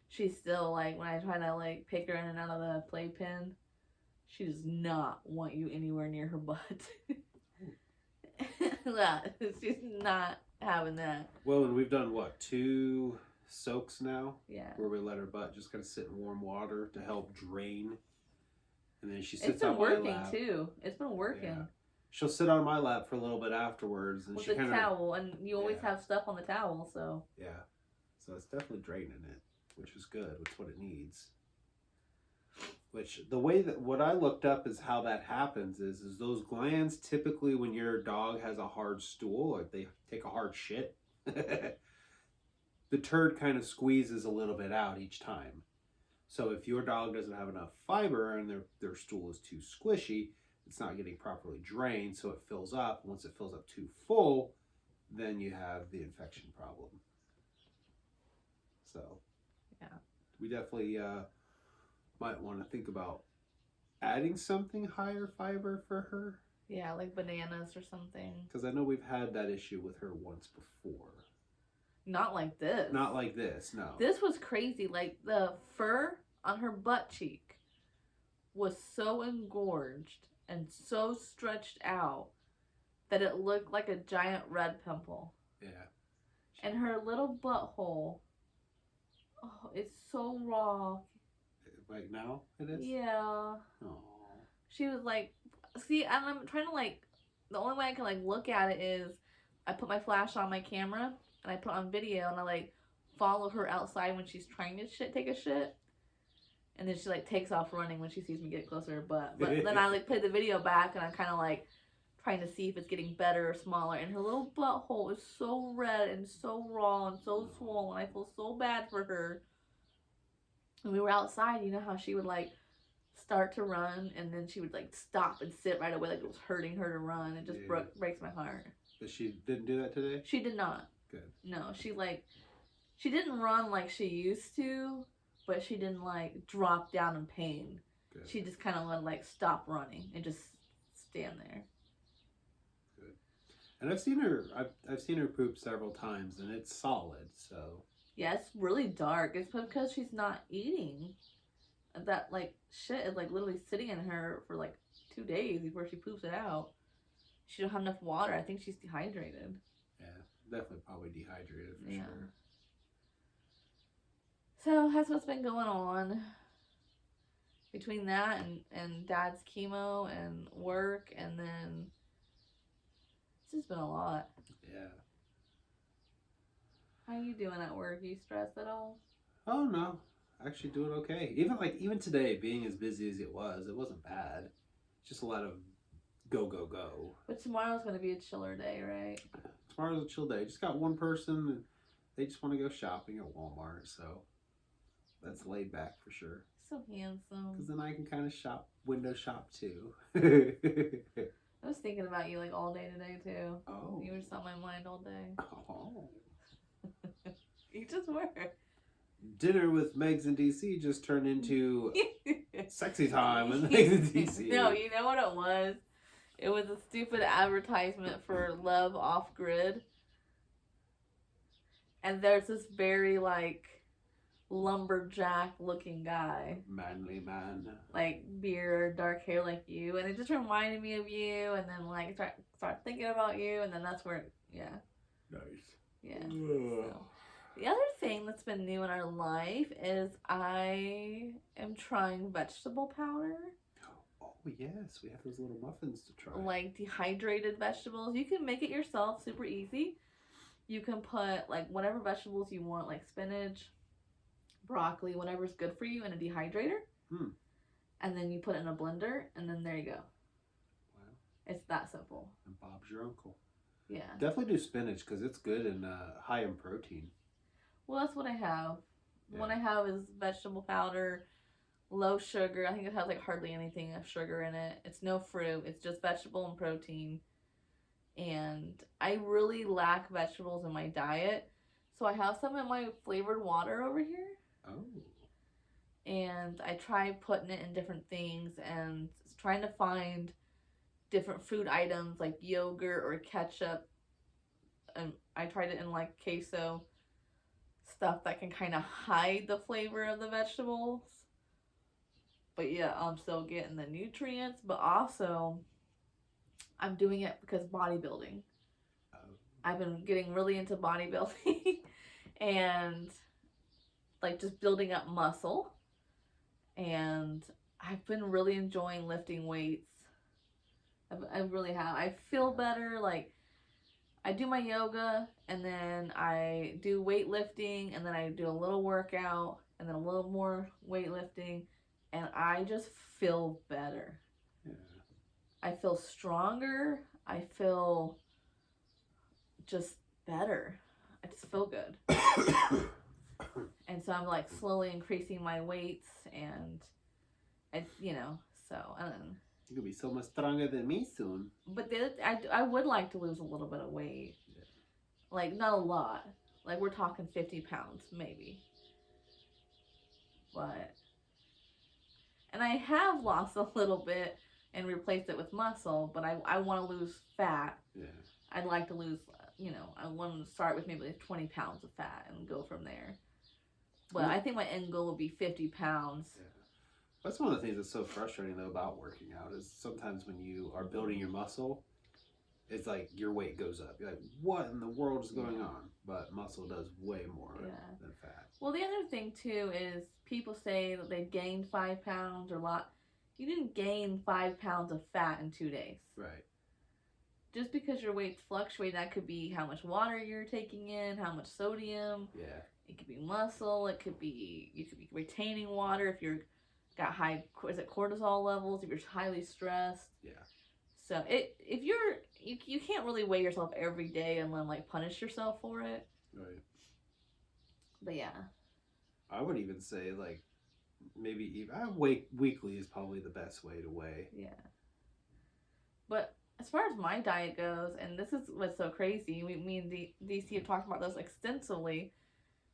She's still like, when I try to like pick her in and out of the playpen, she does not want you anywhere near her butt. She's not having that.
Well, and we've done 2 soaks now?
Yeah.
Where we let her butt just kind of sit in warm water to help drain. And then she sits on my lap. It's been
working too. It's been working. Yeah.
She'll sit on my lap for a little bit afterwards. And
with the towel, and you always have stuff on the towel, so.
Yeah. So it's definitely draining it, which is good. It's what it needs. Which, what I looked up is how that happens is those glands, typically when your dog has a hard stool, or they take a hard shit, the turd kind of squeezes a little bit out each time. So if your dog doesn't have enough fiber and their stool is too squishy, it's not getting properly drained, so it fills up. Once it fills up too full, then you have the infection problem. So, yeah, we definitely might want to think about adding something higher fiber for her.
Yeah, like bananas or something.
Because I know we've had that issue with her once before.
Not like this.
Not like this, no.
This was crazy. Like, the fur on her butt cheek was so engorged and so stretched out that it looked like a giant red pimple.
Yeah.
And her little butthole, oh, it's so raw.
Right now it is?
Yeah.
Oh.
She was like, see, and I'm trying to like, the only way I can like look at it is I put my flash on my camera and I put on video and I like follow her outside when she's trying to take a shit. And then she like takes off running when she sees me get closer to her butt. But then I like play the video back and I'm kind of like trying to see if it's getting better or smaller. And her little butthole is so red and so raw and so swollen. I feel so bad for her. And we were outside, you know how she would like start to run and then she would like stop and sit right away like it was hurting her to run. It just breaks my heart.
But she didn't do that today?
She did not.
Good.
No, she didn't run like she used to, but she didn't like drop down in pain.
Good.
She just kind of like stop running and just stand there.
Good. And I've seen her poop several times and it's solid, so.
Yeah, it's really dark. It's because she's not eating. That like shit is like literally sitting in her for like 2 days before she poops it out. She don't have enough water. I think she's dehydrated.
Yeah, definitely probably dehydrated for sure.
So that's what's been going on. Between that and Dad's chemo and work, and then it's just been a lot.
Yeah.
How you doing at work? You stressed at all?
Oh no, actually doing okay. Even today, being as busy as it wasn't bad. Just a lot of go.
But tomorrow's gonna be a chiller day, right?
Tomorrow's a chill day. Just got one person, and they just want to go shopping at Walmart, so that's laid back for sure.
So handsome.
Because then I can kind of window shop too.
I was thinking about you like all day today too.
Oh.
You were just on my mind all day.
Oh.
You just were.
Dinner with Megs in DC just turned into sexy time with Megs in DC.
No, you know what it was? It was a stupid advertisement for Love Off Grid. And there's this very like lumberjack looking guy.
Manly man.
Like beard, dark hair like you. And it just reminded me of you. And then like start thinking about you. And then that's where, yeah.
Nice.
Yeah. So. The other thing that's been new in our life is I am trying vegetable powder.
Oh, yes. We have those little muffins to try.
Like dehydrated vegetables. You can make it yourself, super easy. You can put like whatever vegetables you want, like spinach, broccoli, whatever's good for you in a dehydrator. And then you put it in a blender, and then there you go.
Wow.
It's that simple.
And Bob's your uncle.
Yeah.
Definitely do spinach because it's good and high in protein.
Well, that's what I have.
Yeah.
What I have is vegetable powder, low sugar. I think it has like hardly anything of sugar in it. It's no fruit. It's just vegetable and protein. And I really lack vegetables in my diet. So I have some in my flavored water over here.
Oh.
And I try putting it in different things and trying to find different food items like yogurt or ketchup. And I tried it in like queso. Stuff that can kind of hide the flavor of the vegetables. But yeah, I'm still getting the nutrients. But also, I'm doing it because bodybuilding.
Oh.
I've been getting really into bodybuilding. And like just building up muscle. And I've been really enjoying lifting weights. I really have. I feel better. Like, I do my yoga, and then I do weightlifting, and then I do a little workout, and then a little more weightlifting, and I just feel better.
Yeah.
I feel stronger. I feel just better. I just feel good. And so I'm like slowly increasing my weights, and so
You're gonna be so much stronger than me soon.
But I would like to lose a little bit of weight.
Yeah.
Like, not a lot. Like, we're talking 50 pounds, maybe. But, and I have lost a little bit and replaced it with muscle, but I want to lose fat.
Yeah.
I'd like to lose, I want to start with maybe like 20 pounds of fat and go from there. But I think my end goal would be 50 pounds.
Yeah. That's one of the things that's so frustrating though about working out is sometimes when you are building your muscle it's like your weight goes up. You're like, what in the world is going on? But muscle does way more than fat.
Well, the other thing too is people say that they gained 5 pounds or a lot. You didn't gain 5 pounds of fat in 2 days.
Right.
Just because your weight's fluctuating, that could be how much water you're taking in, how much sodium.
Yeah.
It could be muscle. It could be you could be retaining water if you're got high cortisol levels, if you're highly stressed.
Yeah.
So if you can't really weigh yourself every day and then like punish yourself for it.
Right.
But yeah.
I would even say like maybe even weekly is probably the best way to weigh.
Yeah. But as far as my diet goes, and this is what's so crazy, me and DC have talked about this extensively,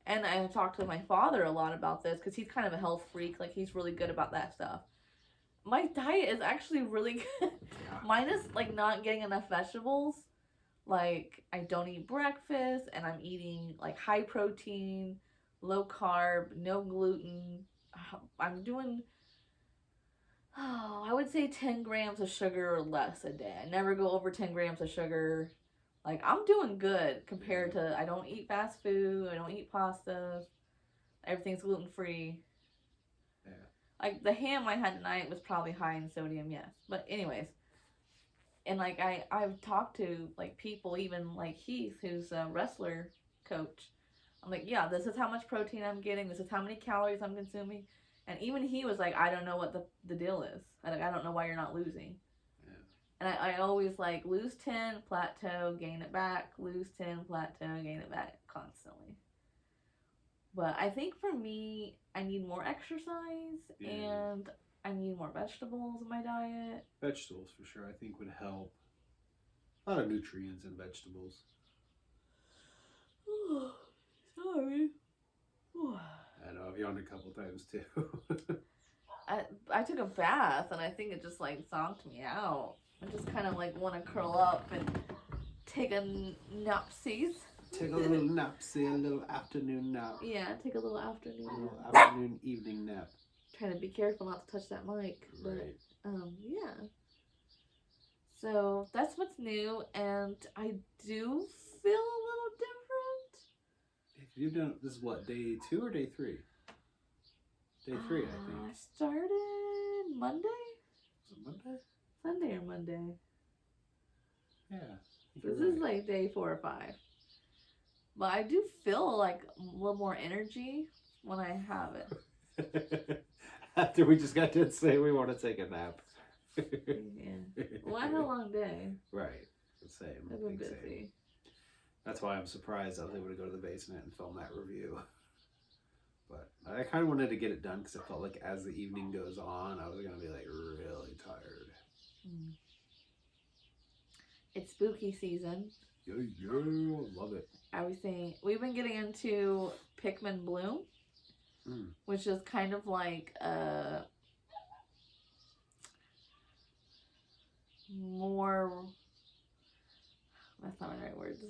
and I have talked to my father a lot about this because he's kind of a health freak. Like, he's really good about that stuff. My diet is actually really good.
Yeah.
Minus, like, not getting enough vegetables. Like, I don't eat breakfast, and I'm eating, like, high protein, low carb, no gluten. I'm doing... I would say 10 grams of sugar or less a day. I never go over 10 grams of sugar. Like, I'm doing good compared to, I don't eat fast food. I don't eat pastas. Everything's gluten-free.
Yeah.
Like, the ham I had tonight was probably high in sodium, yes. But anyways. And, like, I've talked to, like, people, even, like, Heath, who's a wrestler coach. I'm like, yeah, this is how much protein I'm getting. This is how many calories I'm consuming. And even he was like, I don't know what the deal is. I don't know why you're not losing.
Yeah.
And I always like lose 10, plateau, gain it back, lose 10, plateau, gain it back constantly. But I think for me, I need more exercise and I need more vegetables in my diet.
Vegetables for sure I think would help. A lot of nutrients in vegetables.
Sorry.
I know, I've yawned a couple times too.
I took a bath and I think it just like zonked me out. I just kind of like want to curl up and take a napsies.
Take a little napsy, a little afternoon nap.
Yeah, take a little afternoon
A little
nap.
afternoon, evening nap.
Trying to be careful not to touch that mic. But,
Right.
yeah. So that's what's new, and I do feel a little different.
If you've done, this is what, day 2 or day 3? Day 3, I
I
think.
started Monday?
Was it Monday?
Sunday or Monday.
Yeah.
This is like day 4 or 5. But I do feel like a little more energy when I have it.
After we just got to say we want to take a nap.
Yeah. Well, I had a long day.
Right. Same.
I've been
Big
busy.
same. That's why I'm surprised I was able to go to the basement and film that review. But I kind of wanted to get it done because I felt like as the evening goes on, I was going to be like really tired.
It's spooky season.
Yeah, love it.
We've been getting into Pikmin Bloom, which is kind of like more, that's not my right words.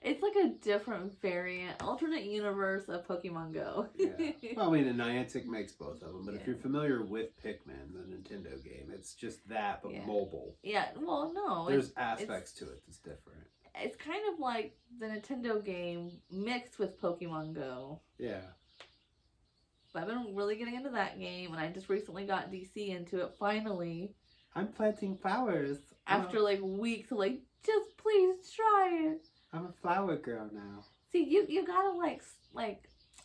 It's like a different variant, alternate universe of Pokemon Go.
Yeah. Well, I mean, Niantic makes both of them, but if
Yeah.
you're familiar with Pikmin, the Nintendo game, it's just that, but
Yeah.
mobile.
Yeah, well, no.
There's aspects to it that's different.
It's kind of like the Nintendo game mixed with Pokemon Go.
Yeah.
But I've been really getting into that game, and I just recently got DC into it finally.
I'm planting flowers.
After like weeks of like, just please try it.
I'm a flower girl now.
See, you gotta like,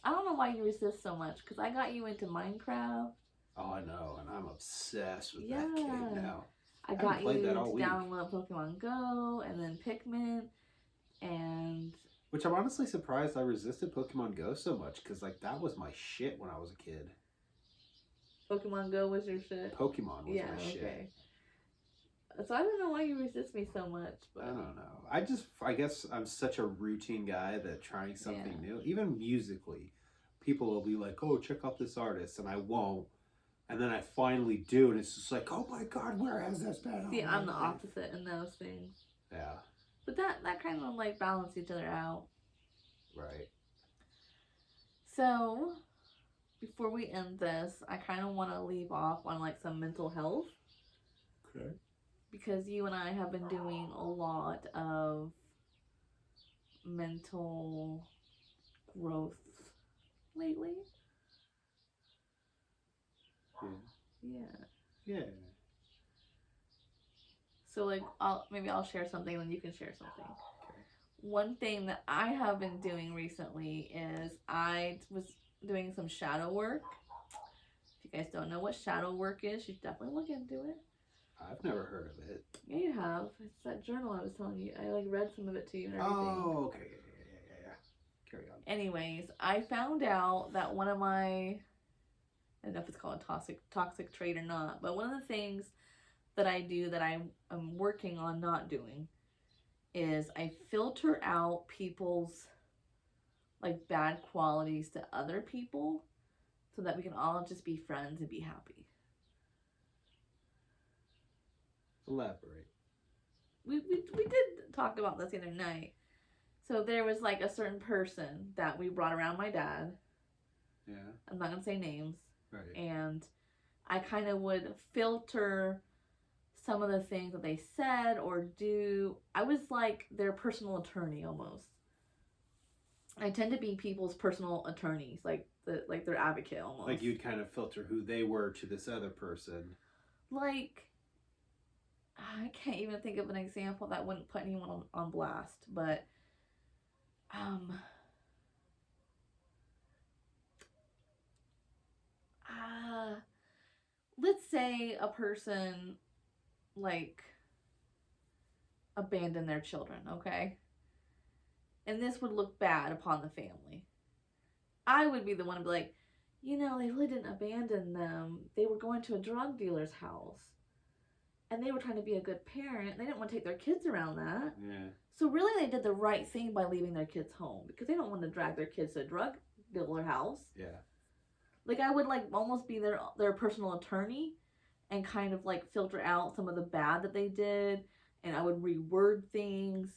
I don't know why you resist so much, because I got you into Minecraft.
Oh, I know, and I'm obsessed with
Yeah.
that game now.
I
haven't
got you
played that
to
all week.
download Pokemon Go, and then Pikmin, and
Which I'm honestly surprised I resisted Pokemon Go so much, because like that was my shit when I was a kid.
Pokemon Go was your shit.
Pokemon was
Yeah,
my shit.
okay. So I don't know why you resist me so much, but
I don't know. I guess I'm such a routine guy that trying something new, even musically, people will be like, "Oh, check out this artist," and I won't. And then I finally do, and it's just like, "Oh my god, where has this been?"
see,
all my
I'm the
life?"
opposite in those things.
Yeah,
But that kind of like balance each other out.
right.
So before we end this, I kind of want to leave off on like some mental health.
Okay.
because you and I have been doing a lot of mental growth lately. Yeah.
Yeah.
So like I'll share something and then you can share something.
Okay.
One thing that I have been doing recently is I was doing some shadow work. If you guys don't know what shadow work is, you should definitely look into it.
I've never heard of it.
Yeah, you have. It's that journal I was telling you. I like read some of it to you and everything.
Oh, okay. Yeah. Carry on.
Anyways, I found out that one of my, I don't know if it's called a toxic trait or not, but one of the things that I do that I'm working on not doing is I filter out people's like bad qualities to other people so that we can all just be friends and be happy.
Elaborate.
We did talk about this the other night. So there was like a certain person that we brought around my dad.
Yeah.
I'm not gonna say names.
Right.
And I kind of would filter some of the things that they said or do. I was like their personal attorney almost. I tend to be people's personal attorneys, like their advocate almost.
Like you'd kind of filter who they were to this other person.
Like, I can't even think of an example that wouldn't put anyone on blast, but let's say a person like abandoned their children, okay? And this would look bad upon the family. I would be the one to be like, you know, they really didn't abandon them. They were going to a drug dealer's house. And they were trying to be a good parent. They didn't want to take their kids around that.
Yeah.
So really they did the right thing by leaving their kids home. Because they don't want to drag their kids to a drug dealer house.
Yeah.
Like I would like almost be their personal attorney. And kind of like filter out some of the bad that they did. And I would reword things.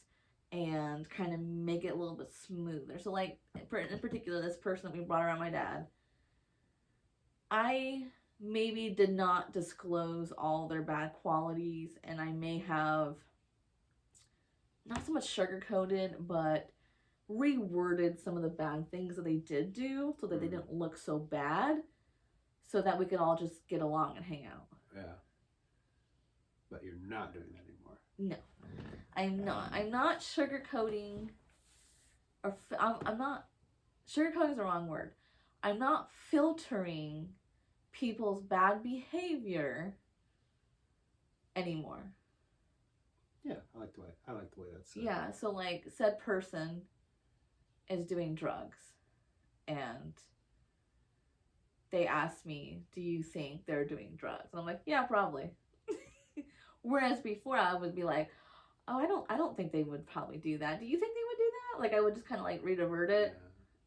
And kind of make it a little bit smoother. So like, in particular, this person that we brought around my dad. I maybe did not disclose all their bad qualities. And I may have not so much sugar-coated, but reworded some of the bad things that they did do. So that they didn't look so bad. So that we could all just get along and hang out.
Yeah. But you're not doing that anymore.
No. I'm not sugarcoating, or I'm not, sugarcoating is the wrong word. I'm not filtering people's bad behavior anymore.
Yeah, I like the way that's said.
Yeah, so like said person is doing drugs and they asked me, do you think they're doing drugs? And I'm like, yeah, probably. Whereas before I would be like, oh, I don't think they would probably do that. Do you think they would do that? Like I would just kind of like revert it.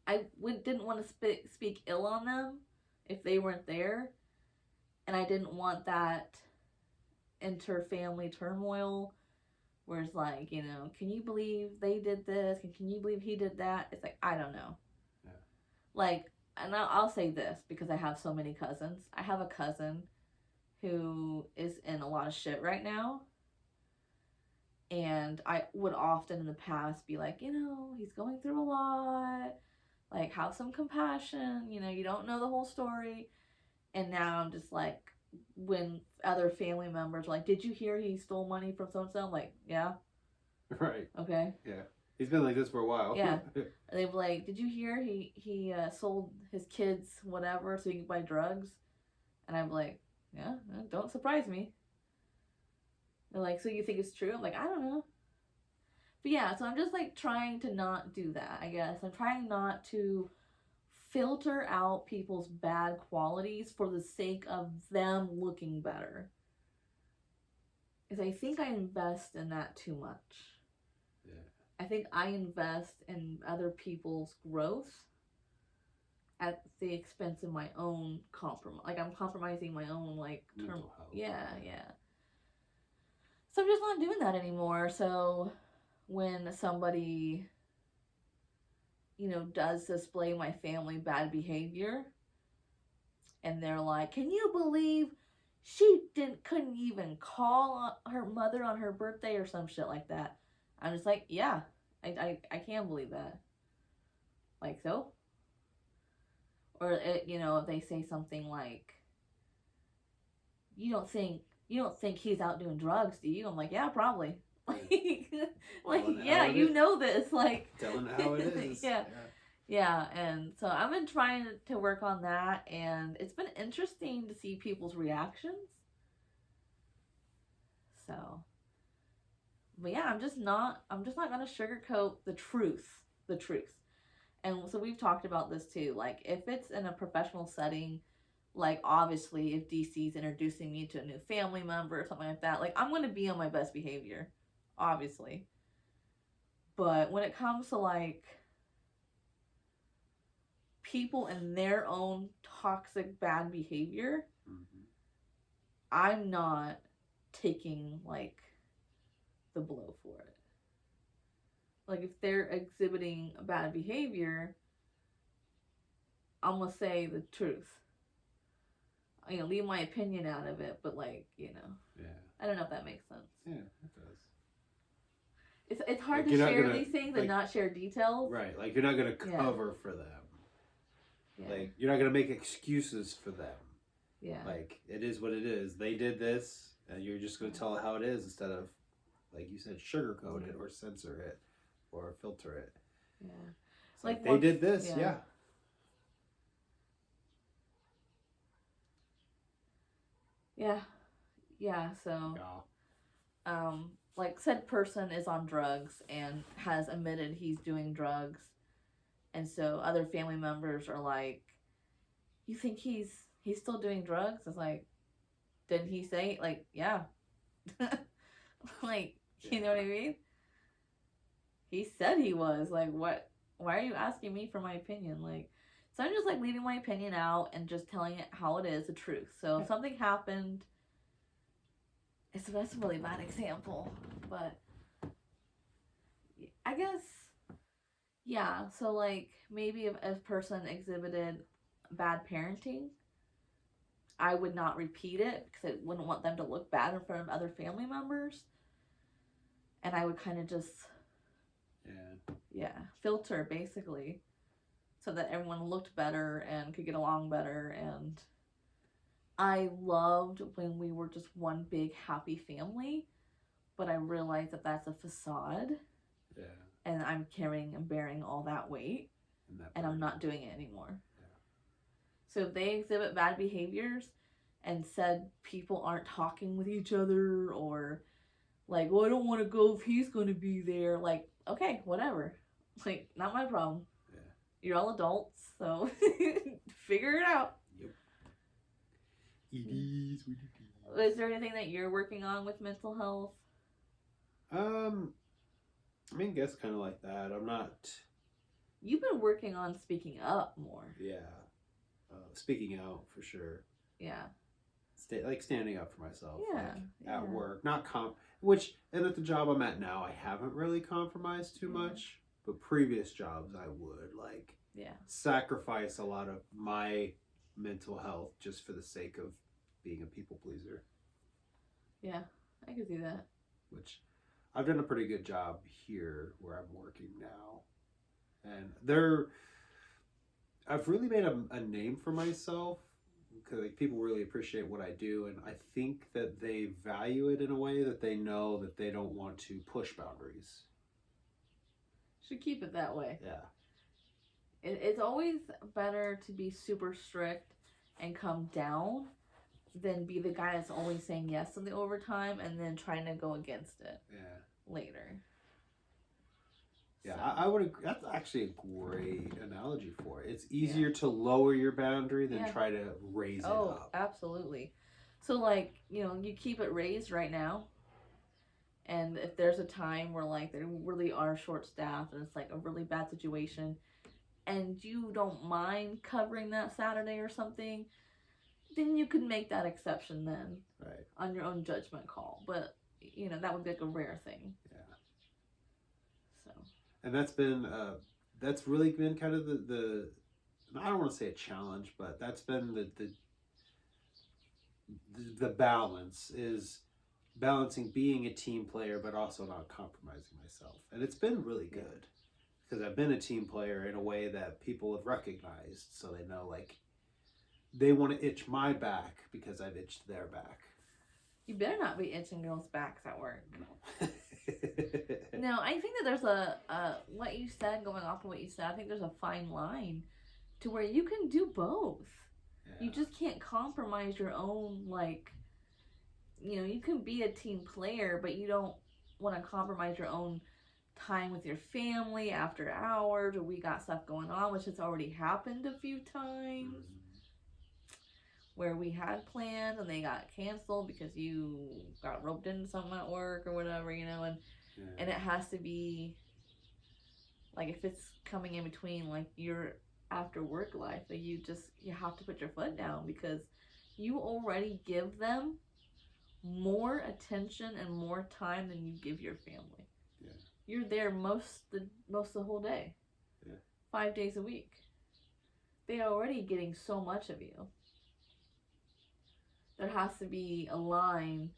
Yeah. I didn't want to speak ill on them if they weren't there. And I didn't want that inter-family turmoil where it's like, you know, can you believe they did this? Can you believe he did that? It's like, I don't know.
Yeah.
Like, and I'll say this because I have so many cousins. I have a cousin who is in a lot of shit right now. And I would often in the past be like, you know, he's going through a lot. Like, have some compassion. You know, you don't know the whole story. And now I'm just like, when other family members are like, did you hear he stole money from so-and-so? I'm like, yeah.
Right.
Okay.
Yeah. He's been like this for a while.
Yeah. And they'd be like, did you hear he sold his kids whatever so he could buy drugs? And I'm like, yeah, don't surprise me. They're like, so you think it's true? I'm like, I don't know. But yeah, so I'm just like trying to not do that, I guess. I'm trying not to filter out people's bad qualities for the sake of them looking better. Because I think I invest in that too much.
Yeah.
I think I invest in other people's growth at the expense of my own compromise. Like I'm compromising my own like
mental health.
Yeah. So I'm just not doing that anymore. So when somebody, you know, does display my family bad behavior and they're like, can you believe She couldn't even call her mother on her birthday or some shit like that. I'm just like, yeah, I can't believe that. Like, so? Or, if they say something like, you don't think he's out doing drugs, do you? I'm like, yeah, probably. Like, yeah, you know this. Like,
telling it how it is.
Yeah, and so I've been trying to work on that, and it's been interesting to see people's reactions. So, but yeah, I'm just not gonna sugarcoat the truth. And so we've talked about this too. Like, if it's in a professional setting, like, obviously, if DC's introducing me to a new family member or something like that, like, I'm going to be on my best behavior, obviously. But when it comes to, like, people and their own toxic, bad behavior, I'm not taking, like, the blow for it. Like, if they're exhibiting bad behavior, I'm going to say the truth. Leave my opinion out of it, but, like,
Yeah.
I don't know if that makes sense.
Yeah, it does.
It's hard
like,
to share these things and not share details.
Right, like, you're not going to cover for them.
Yeah.
Like, you're not going to make excuses for them.
Yeah.
Like, it is what it is. They did this, and you're just going to tell it how it is instead of, like you said, sugarcoat it or censor it or filter it.
Yeah.
It's like they did this, yeah.
Yeah, so like, said person is on drugs and has admitted he's doing drugs, and so other family members are like, you think he's still doing drugs? It's like, didn't he say, like, yeah. Like, you know what I mean? He said he was. Like, why are you asking me for my opinion? Like, so I'm just, like, leaving my opinion out and just telling it how it is, the truth. So if something happened, that's a really bad example, but I guess, yeah, so, like, maybe if a person exhibited bad parenting, I would not repeat it because I wouldn't want them to look bad in front of other family members, and I would kind of just filter, basically, so that everyone looked better and could get along better. And I loved when we were just one big happy family, but I realized that that's a facade.
Yeah.
And I'm carrying and bearing all that weight, and I'm not doing it anymore.
Yeah.
So if they exhibit bad behaviors and said people aren't talking with each other, or like, well, I don't want to go if he's going to be there, like, okay, whatever. Like, not my problem.
Yeah.
You're all adults, so figure it out.
Yep. It is what it
is. Is there anything that you're working on with mental health?
I mean, I guess kind of like that. I'm not...
You've been working on speaking up more.
Yeah. Speaking out, for sure.
Yeah.
Like, standing up for myself.
Yeah.
Like, at work. Not and at the job I'm at now, I haven't really compromised too much. But previous jobs, I would, like...
Yeah.
Sacrifice a lot of my mental health just for the sake of being a people pleaser.
Yeah, I could see that.
Which I've done a pretty good job here where I'm working now. And I've really made a name for myself because, like, people really appreciate what I do, and I think that they value it in a way that they know that they don't want to push boundaries.
Should keep it that way.
Yeah.
It's always better to be super strict and come down than be the guy that's always saying yes to the overtime and then trying to go against it later.
Yeah, so. I would agree. That's actually a great analogy for it. It's easier to lower your boundary than try to raise it up.
Oh, absolutely. So, like, you keep it raised right now. And if there's a time where, like, they really are short-staffed and it's, like, a really bad situation, and you don't mind covering that Saturday or something, then you could make that exception then.
Right. On
your own judgment call. But, that would be, like, a rare thing.
Yeah.
So.
And that's really been kind of the I don't want to say a challenge, but that's been the balance is balancing being a team player but also not compromising myself, and it's been really good because I've been a team player in a way that people have recognized, so they know like they want to itch my back because I've itched their back.
You better not be itching girls' backs at work.
No.
No, I think that there's a what you said, going off of what you said, I think there's a fine line to where you can do both.
Yeah.
You just can't compromise your own, like, you can be a team player, but you don't want to compromise your own time with your family after hours, or we got stuff going on, which has already happened a few times. Where we had plans and they got canceled because you got roped into something at work or whatever, and it has to be like, if it's coming in between like your after work life, that you have to put your foot down, because you already give them more attention and more time than you give your family.
Yeah.
You're there most of the whole day.
Yeah.
5 days a week. They are already getting so much of you. There has to be a line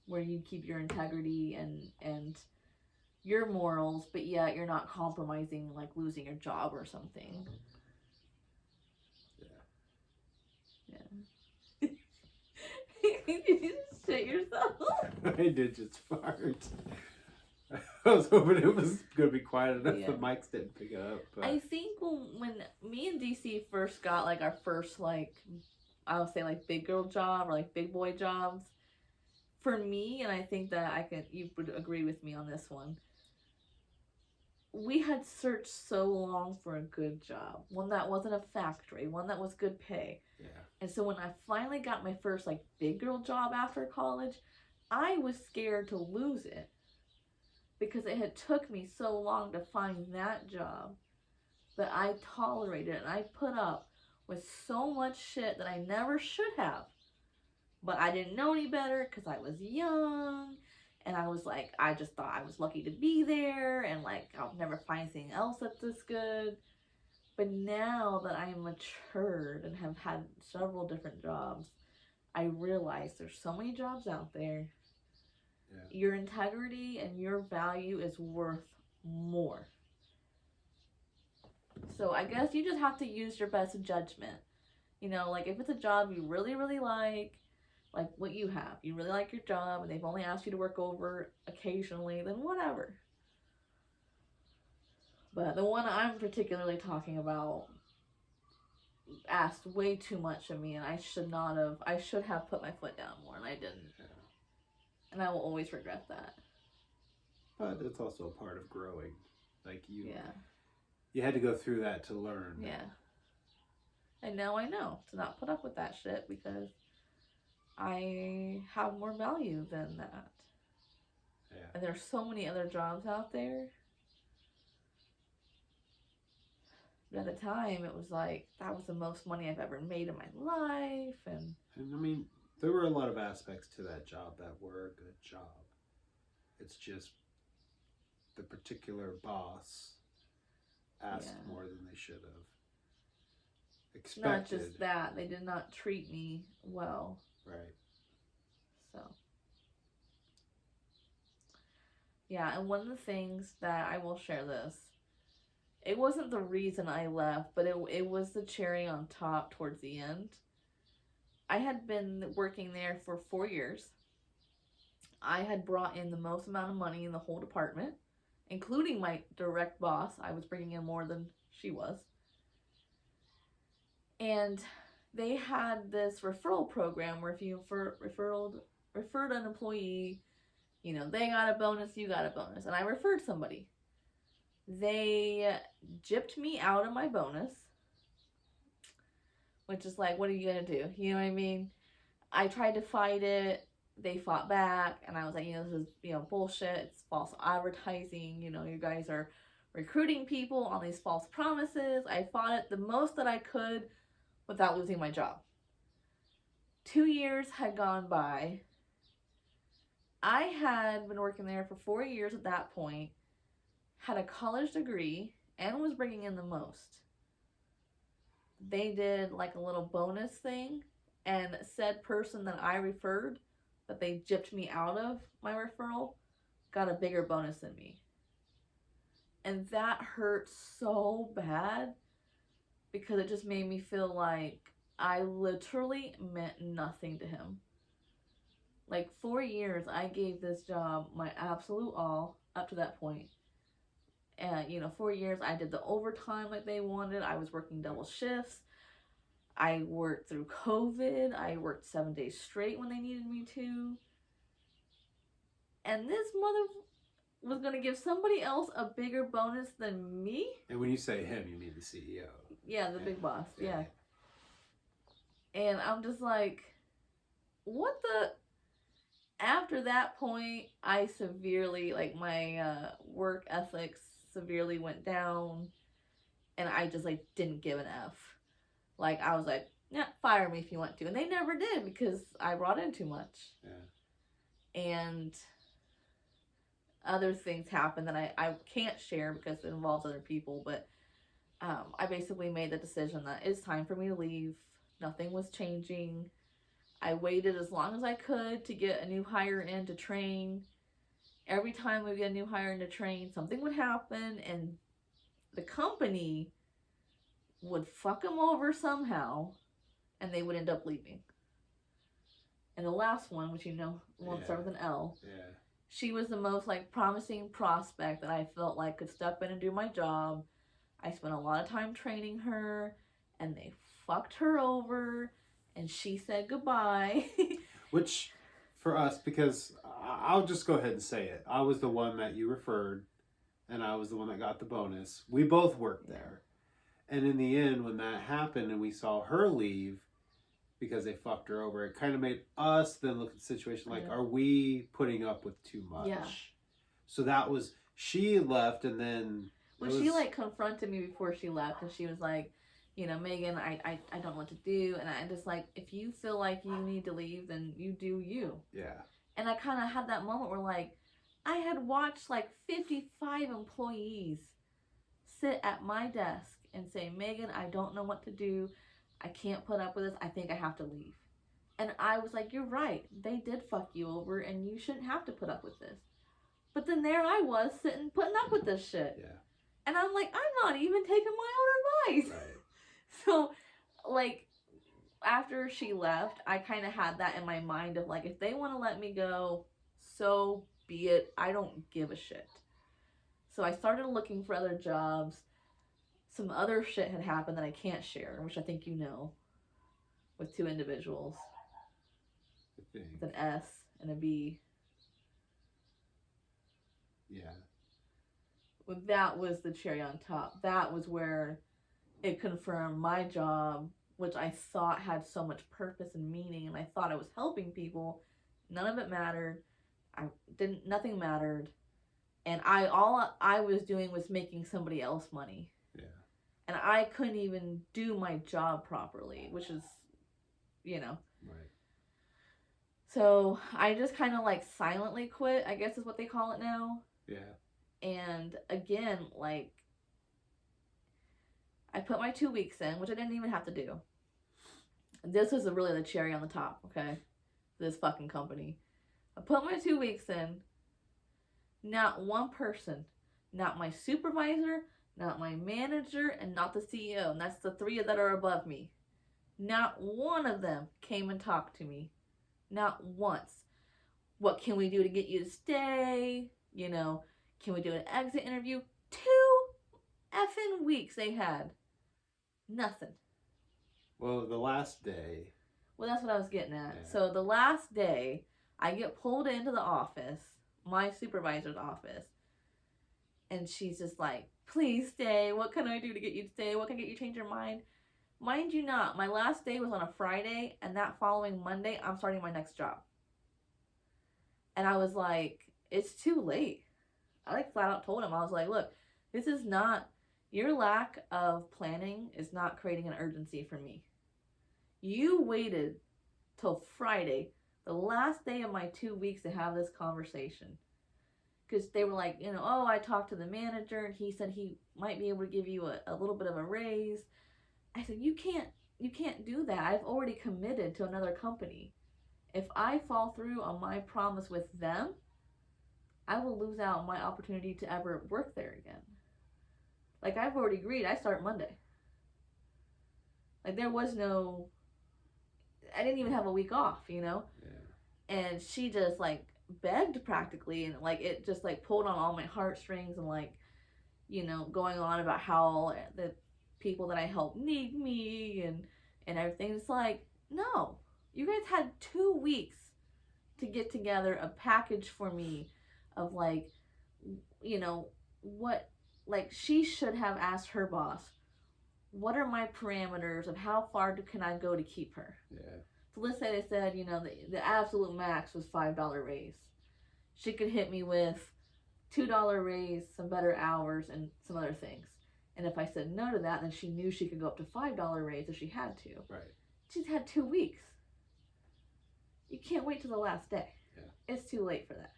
where you keep your integrity and your morals, but yet you're not compromising, like losing your job or something. Yeah. Did you just shit yourself?
I did just fart. I was hoping it was going to be quiet enough the mics didn't pick it up. But
I think when me and DC first got like our first, like, I would say like big girl job or like big boy jobs, for me, and I think that you would agree with me on this one, we had searched so long for a good job, one that wasn't a factory, one that was good pay.
Yeah.
And so when I finally got my first like big girl job after college, I was scared to lose it, because it had took me so long to find that job that I tolerated and I put up with so much shit that I never should have. But I didn't know any better because I was young, and I was like, I just thought I was lucky to be there, and like I'll never find anything else that's this good. But now that I am matured and have had several different jobs, I realize there's so many jobs out there. Yeah. Your integrity and your value is worth more. So I guess you just have to use your best judgment. Like if it's a job you really, really like what you have, you really like your job and they've only asked you to work over occasionally, then whatever. But the one I'm particularly talking about asked way too much of me, and I should have put my foot down more, and I didn't. Yeah. And I will always regret that.
But it's also a part of growing. Like you had to go through that to learn.
Yeah. And now I know to not put up with that shit, because I have more value than that. Yeah. And there's so many other jobs out there. But at the time, it was like, that was the most money I've ever made in my life. And
I mean, there were a lot of aspects to that job that were a good job. It's just the particular boss asked more than they should have expected.
Not just that, they did not treat me well.
Right.
So. Yeah, and one of the things that I will share this, it wasn't the reason I left, but it was the cherry on top towards the end. I had been working there for 4 years. I had brought in the most amount of money in the whole department, including my direct boss. I was bringing in more than she was. And they had this referral program where if you referred an employee, they got a bonus, you got a bonus. And I referred somebody. They gypped me out of my bonus, which is like, what are you going to do? You know what I mean? I tried to fight it. They fought back, and I was like, this is, bullshit. It's false advertising. You guys are recruiting people on these false promises. I fought it the most that I could without losing my job. 2 years had gone by. I had been working there for 4 years at that point, had a college degree, and was bringing in the most. They did like a little bonus thing And said person that I referred, that they gypped me out of my referral, got a bigger bonus than me. And that hurt so bad because it just made me feel like I literally meant nothing to him. Like 4 years, I gave this job my absolute all up to that point. And, 4 years, I did the overtime like they wanted. I was working double shifts. I worked through COVID. I worked 7 days straight when they needed me to. And this mother was going to give somebody else a bigger bonus than me?
And when you say him, you mean the CEO.
Yeah, the big boss. Yeah. And I'm just like, what the... After that point, I severely, like, my work ethics severely went down. And I just, like, didn't give an F. Like, I was like, yeah, fire me if you want to. And they never did because I brought in too much.
Yeah.
And other things happened that I can't share because it involves other people. But I basically made the decision that it's time for me to leave. Nothing was changing. I waited as long as I could to get a new hire in to train. Every time we get a new hire in to train, something would happen and the company would fuck them over somehow and they would end up leaving. And the last one, which won't start with an L.
Yeah.
She was the most like promising prospect that I felt like could step in and do my job. I spent a lot of time training her and they fucked her over. And she said goodbye.
Which, for us, because I'll just go ahead and say it. I was the one that you referred, and I was the one that got the bonus. We both worked there. And in the end, when that happened and we saw her leave because they fucked her over, it kind of made us then look at the situation like, are we putting up with too much?
Yeah.
So that was, she left and then...
Well, she like confronted me before she left and she was like, Megan, I don't know what to do. And I just like, if you feel like you need to leave, then you do you.
Yeah.
And I kind of had that moment where like, I had watched like 55 employees sit at my desk and say, Megan, I don't know what to do. I can't put up with this. I think I have to leave. And I was like, you're right. They did fuck you over and you shouldn't have to put up with this. But then there I was sitting, putting up with this shit.
Yeah.
And I'm like, I'm not even taking my own advice.
Right.
So, like, after she left, I kind of had that in my mind of, like, if they want to let me go, so be it. I don't give a shit. So I started looking for other jobs. Some other shit had happened that I can't share, which I think you know, with 2 individuals. With an S and a B.
Yeah.
Well, that was the cherry on top. That was where it confirmed my job, which I thought had so much purpose and meaning, and I thought I was helping people. None of it mattered. Nothing mattered. And all I was doing was making somebody else money.
Yeah.
And I couldn't even do my job properly, which is,
Right.
So I just kind of like silently quit, I guess is what they call it now.
Yeah.
And again, like, I put my 2 weeks in, which I didn't even have to do. This was really the cherry on the top, okay? This fucking company. I put my 2 weeks in. Not one person, not my supervisor, not my manager, and not the CEO. And that's the 3 that are above me. Not one of them came and talked to me. Not once. What can we do to get you to stay? Can we do an exit interview? 2 effing weeks they had. Nothing.
Well, the last day.
Well, that's what I was getting at.
Yeah.
So the last day, I get pulled into the office, my supervisor's office, and she's just like, please stay. What can I do to get you to stay? What can get you to change your mind? Mind you not, my last day was on a Friday, and that following Monday, I'm starting my next job. And I was like, it's too late. I like flat out told him, I was like, look, this is not, your lack of planning is not creating an urgency for me. You waited till Friday, the last day of my 2 weeks, to have this conversation. Because they were like, I talked to the manager and he said he might be able to give you a little bit of a raise. I said, you you can't do that. I've already committed to another company. If I fall through on my promise with them, I will lose out on my opportunity to ever work there again. Like, I've already agreed. I start Monday. Like, there was no, I didn't even have a week off, you know?
Yeah.
And she just, like, begged practically, and, like, it just, like, pulled on all my heartstrings, and, like, you know, going on about how the people that I help need me and everything. It's like, no. You guys had 2 weeks to get together a package for me of, like, you know, what, like, she should have asked her boss, what are my parameters of how far can I go to keep her?
Yeah.
So let's say they said, you know, the absolute max was $5 raise. She could hit me with $2 raise, some better hours, and some other things. And if I said no to that, then she knew she could go up to $5 raise if she had to.
Right.
She's had 2 weeks. You can't wait till the last day.
Yeah.
It's too late for that.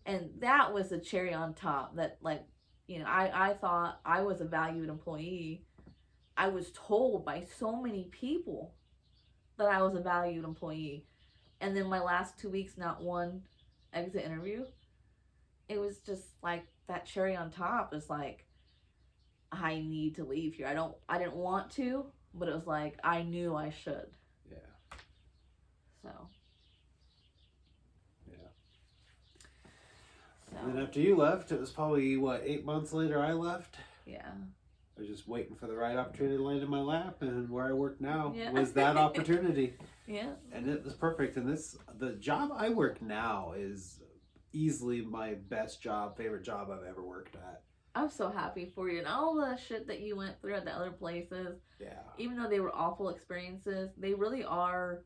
And that was the cherry on top that, like, you know, I thought I was a valued employee. I was told by so many people that I was a valued employee. And then my last 2 weeks, not one exit interview. It was just like that cherry on top is like, I need to leave here. I didn't want to, but it was like, I knew I should.
Yeah.
So.
Yeah.
So.
And then after you left, it was probably, 8 months later I left?
Yeah.
I was just waiting for the right opportunity to land in my lap, and where I work now
Yeah.
was that opportunity.
Yeah.
And it was perfect. And the job I work now is easily my best job, favorite job I've ever worked at.
I'm so happy for you. And all the shit that you went through at the other places,
Yeah.
even though they were awful experiences, they really are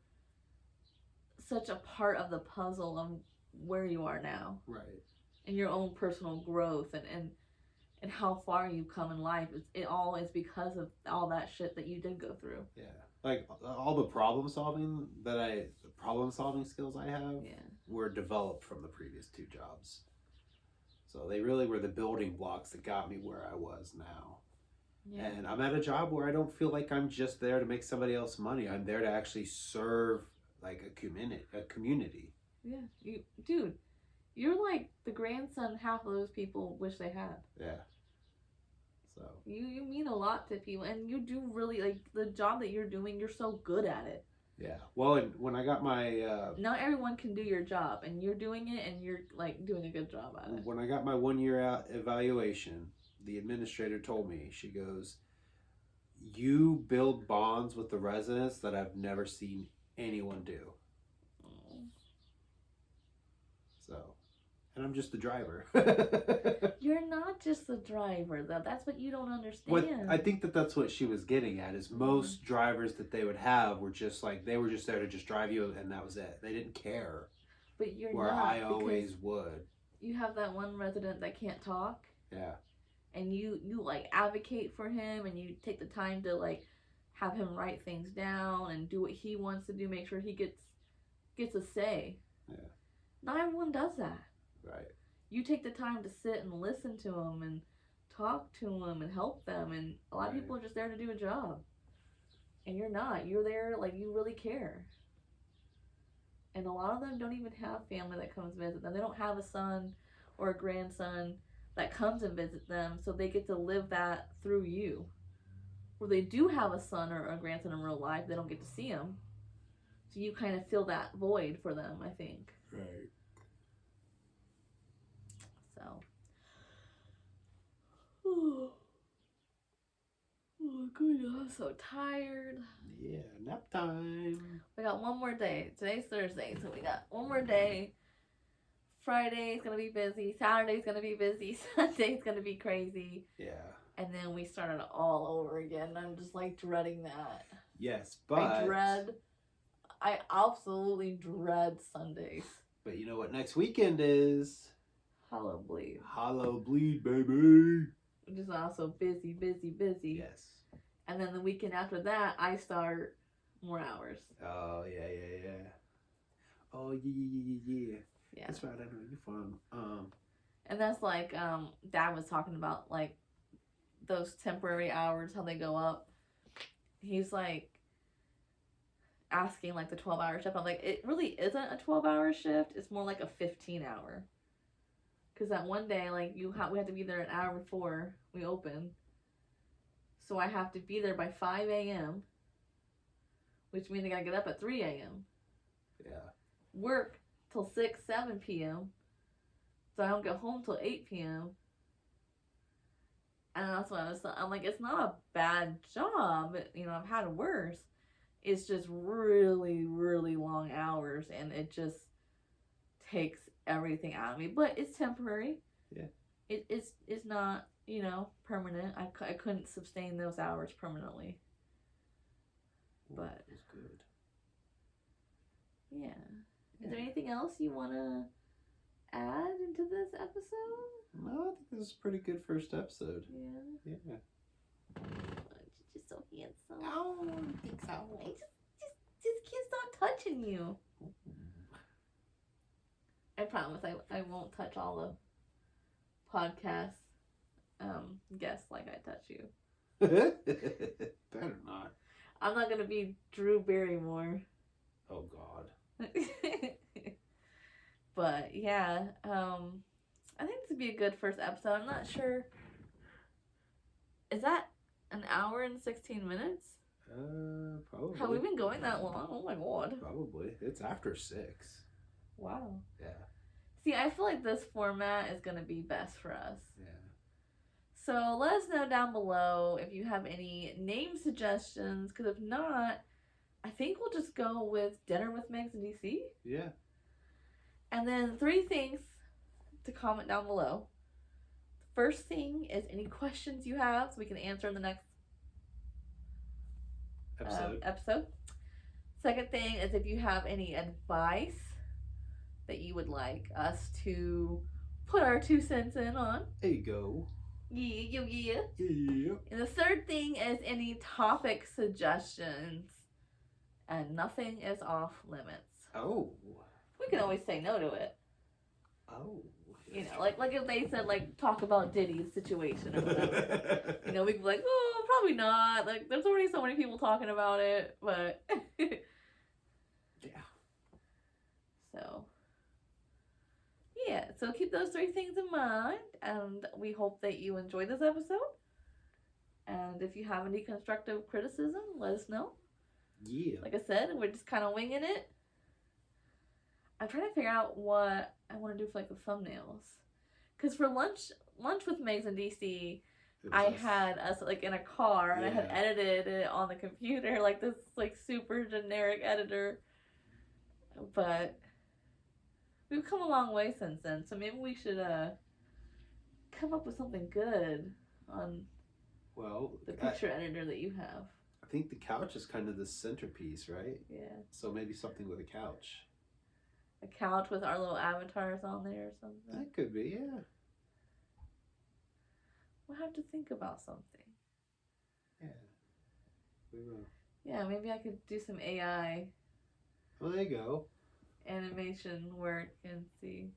such a part of the puzzle of where you are now.
Right.
And your own personal growth and how far you've come in life. It all is because of all that shit that you did go through.
Yeah. Like all the problem solving skills I have
Yeah.
were developed from the previous 2 jobs. So they really were the building blocks that got me where I was now.
Yeah.
And I'm at a job where I don't feel like I'm just there to make somebody else money. I'm there to actually serve like a community.
Yeah. You're like the grandson half of those people wish they had.
Yeah. So
You mean a lot to people, and you do really, like, the job that you're doing, you're so good at it.
yeah. Well, and when I got my
Not everyone can do your job, and you're doing it, and you're, like, doing a good job at it.
when I got my 1-year out evaluation, the administrator told me, she goes, "You build bonds with the residents that I've never seen anyone do." So, and I'm just the driver.
You're not just the driver, though. That's what you don't understand.
What I think that's what she was getting at is most drivers that they would have were just like, they were just there to just drive you, and that was it. They didn't care.
But you're
Where
not.
I always would.
You have that one resident that can't talk,
Yeah.
and you like advocate for him, and you take the time to like have him write things down and do what he wants to do, make sure he gets a say.
Yeah.
Not everyone does that.
Right.
You take the time to sit and listen to them and talk to them and help them, and a lot of
Right.
people are just there to do a job, and you're not. You're there like you really care. And a lot of them don't even have family that comes visit them. They don't have a son or a grandson that comes and visit them, so they get to live that through you. Or they do have a son or a grandson in real life, they don't get to see him. So you kind of fill that void for them, I think.
Right.
So. Oh, goodness, I'm so tired.
Yeah, nap time.
We got one more day. Today's Thursday, so we got one more day. Friday's gonna be busy. Saturday's gonna be busy. Sunday's gonna be crazy.
Yeah.
And then we start it all over again. I'm just like dreading that.
Yes, but
I absolutely dread Sundays.
But you know what next weekend is?
Hollow Bleed.
Hollow Bleed, baby.
Which is also busy, busy, busy.
Yes.
And then the weekend after that, I start more hours.
Oh yeah. Oh yeah.
Yeah.
That's right. I know you're fun.
And that's like Dad was talking about, like those temporary hours, how they go up. He's like, asking like the 12-hour shift. I'm like, it really isn't a 12-hour shift. It's more like a 15-hour. Because that one day, like, we have to be there an hour before we open. So I have to be there by 5 a.m., which means I gotta get up at 3 a.m.
Yeah.
Work till 6, 7 p.m. So I don't get home till 8 p.m. And that's what I'm like, it's not a bad job. You know, I've had worse. It's just really, really long hours, and it just takes everything out of me. But it's temporary.
Yeah.
It's not, you know, permanent. I couldn't sustain those hours permanently. But
it's good.
Yeah. Is there anything else you want to add into this episode?
No, I think this is a pretty good first episode.
Yeah.
Yeah.
You're just so handsome.
I don't think so.
Just can't stop touching you. I promise I won't touch all the podcast guests like I touch you.
Better not.
I'm not gonna be Drew Barrymore.
Oh God.
But yeah, I think this would be a good first episode. I'm not sure. Is that an hour and 16 minutes?
Probably.
Have we been going that long? Oh my god.
Probably. It's after 6.
Wow.
Yeah.
See, I feel like this format is gonna be best for us.
Yeah.
So let us know down below if you have any name suggestions, because if not, I think we'll just go with Dinner with Megs in DC.
Yeah.
And then 3 things to comment down below. First thing is any questions you have so we can answer in the next episode. Second thing is if you have any advice that you would like us to put our 2 cents in on.
There you go.
Yeah.
Yeah.
And the third thing is any topic suggestions. And nothing is off limits.
Oh.
We can always say no to it.
Oh.
You know, like if they said, like, talk about Diddy's situation or whatever. You know, we could be like, oh, probably not. Like, there's already so many people talking about it, but...
Yeah.
So... Yeah, so keep those 3 things in mind, and we hope that you enjoy this episode. And if you have any constructive criticism, let us know.
Yeah.
Like I said, we're just kind of winging it. I'm trying to figure out what I want to do for, like, the thumbnails. Because for lunch with Megs in DC, I had us, like, in a car, and I had edited it on the computer, like, this, like, super generic editor. But we've come a long way since then, so maybe we should come up with something good on the picture editor that you have.
I think the couch is kind of the centerpiece, right?
Yeah.
So maybe something with a couch.
A couch with our little avatars on there or something.
That could be, yeah.
We'll have to think about something.
Yeah. We will.
Yeah, maybe I could do some AI
Well, there you go.
animation work and see.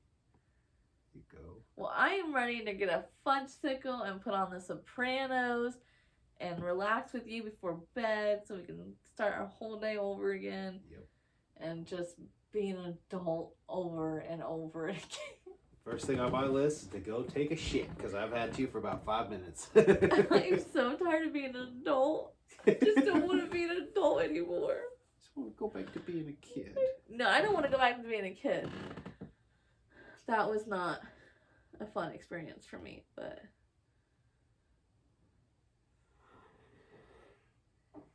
There you go.
Well, I am ready to get a fudgesicle and put on The Sopranos and relax with you before bed so we can start our whole day over again.
Yep.
And just be an adult over and over again.
First thing on my list is to go take a shit, because I've had to for about 5 minutes.
I'm so tired of being an adult. I just don't want to be an adult anymore.
Just want to go back to being a kid.
No, I don't want to go back to being a kid. That was not a fun experience for me, but...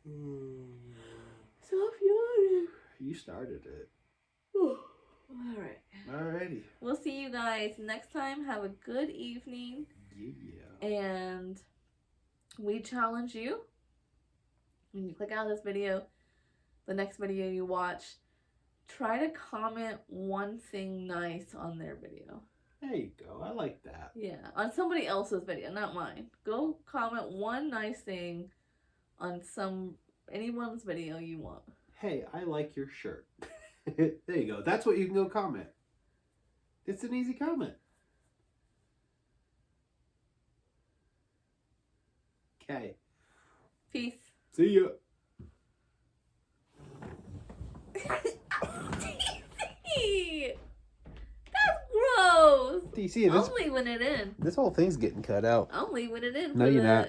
So yawning.
You started it.
Alright.
Alrighty.
We'll see you guys next time. Have a good evening.
Yeah.
And we challenge you, when you click out of this video, the next video you watch, try to comment one thing nice on their video.
There you go. I like that.
Yeah, on somebody else's video, not mine. Go comment one nice thing on anyone's video you want.
Hey, I like your shirt. There you go. That's what you can go comment. It's an easy comment. Okay.
Peace.
See ya.
TC! That's gross!
DC,
I'm leaving it in.
this whole thing's getting cut out.
I'm leaving it in.
No,
for
you're
the,
not.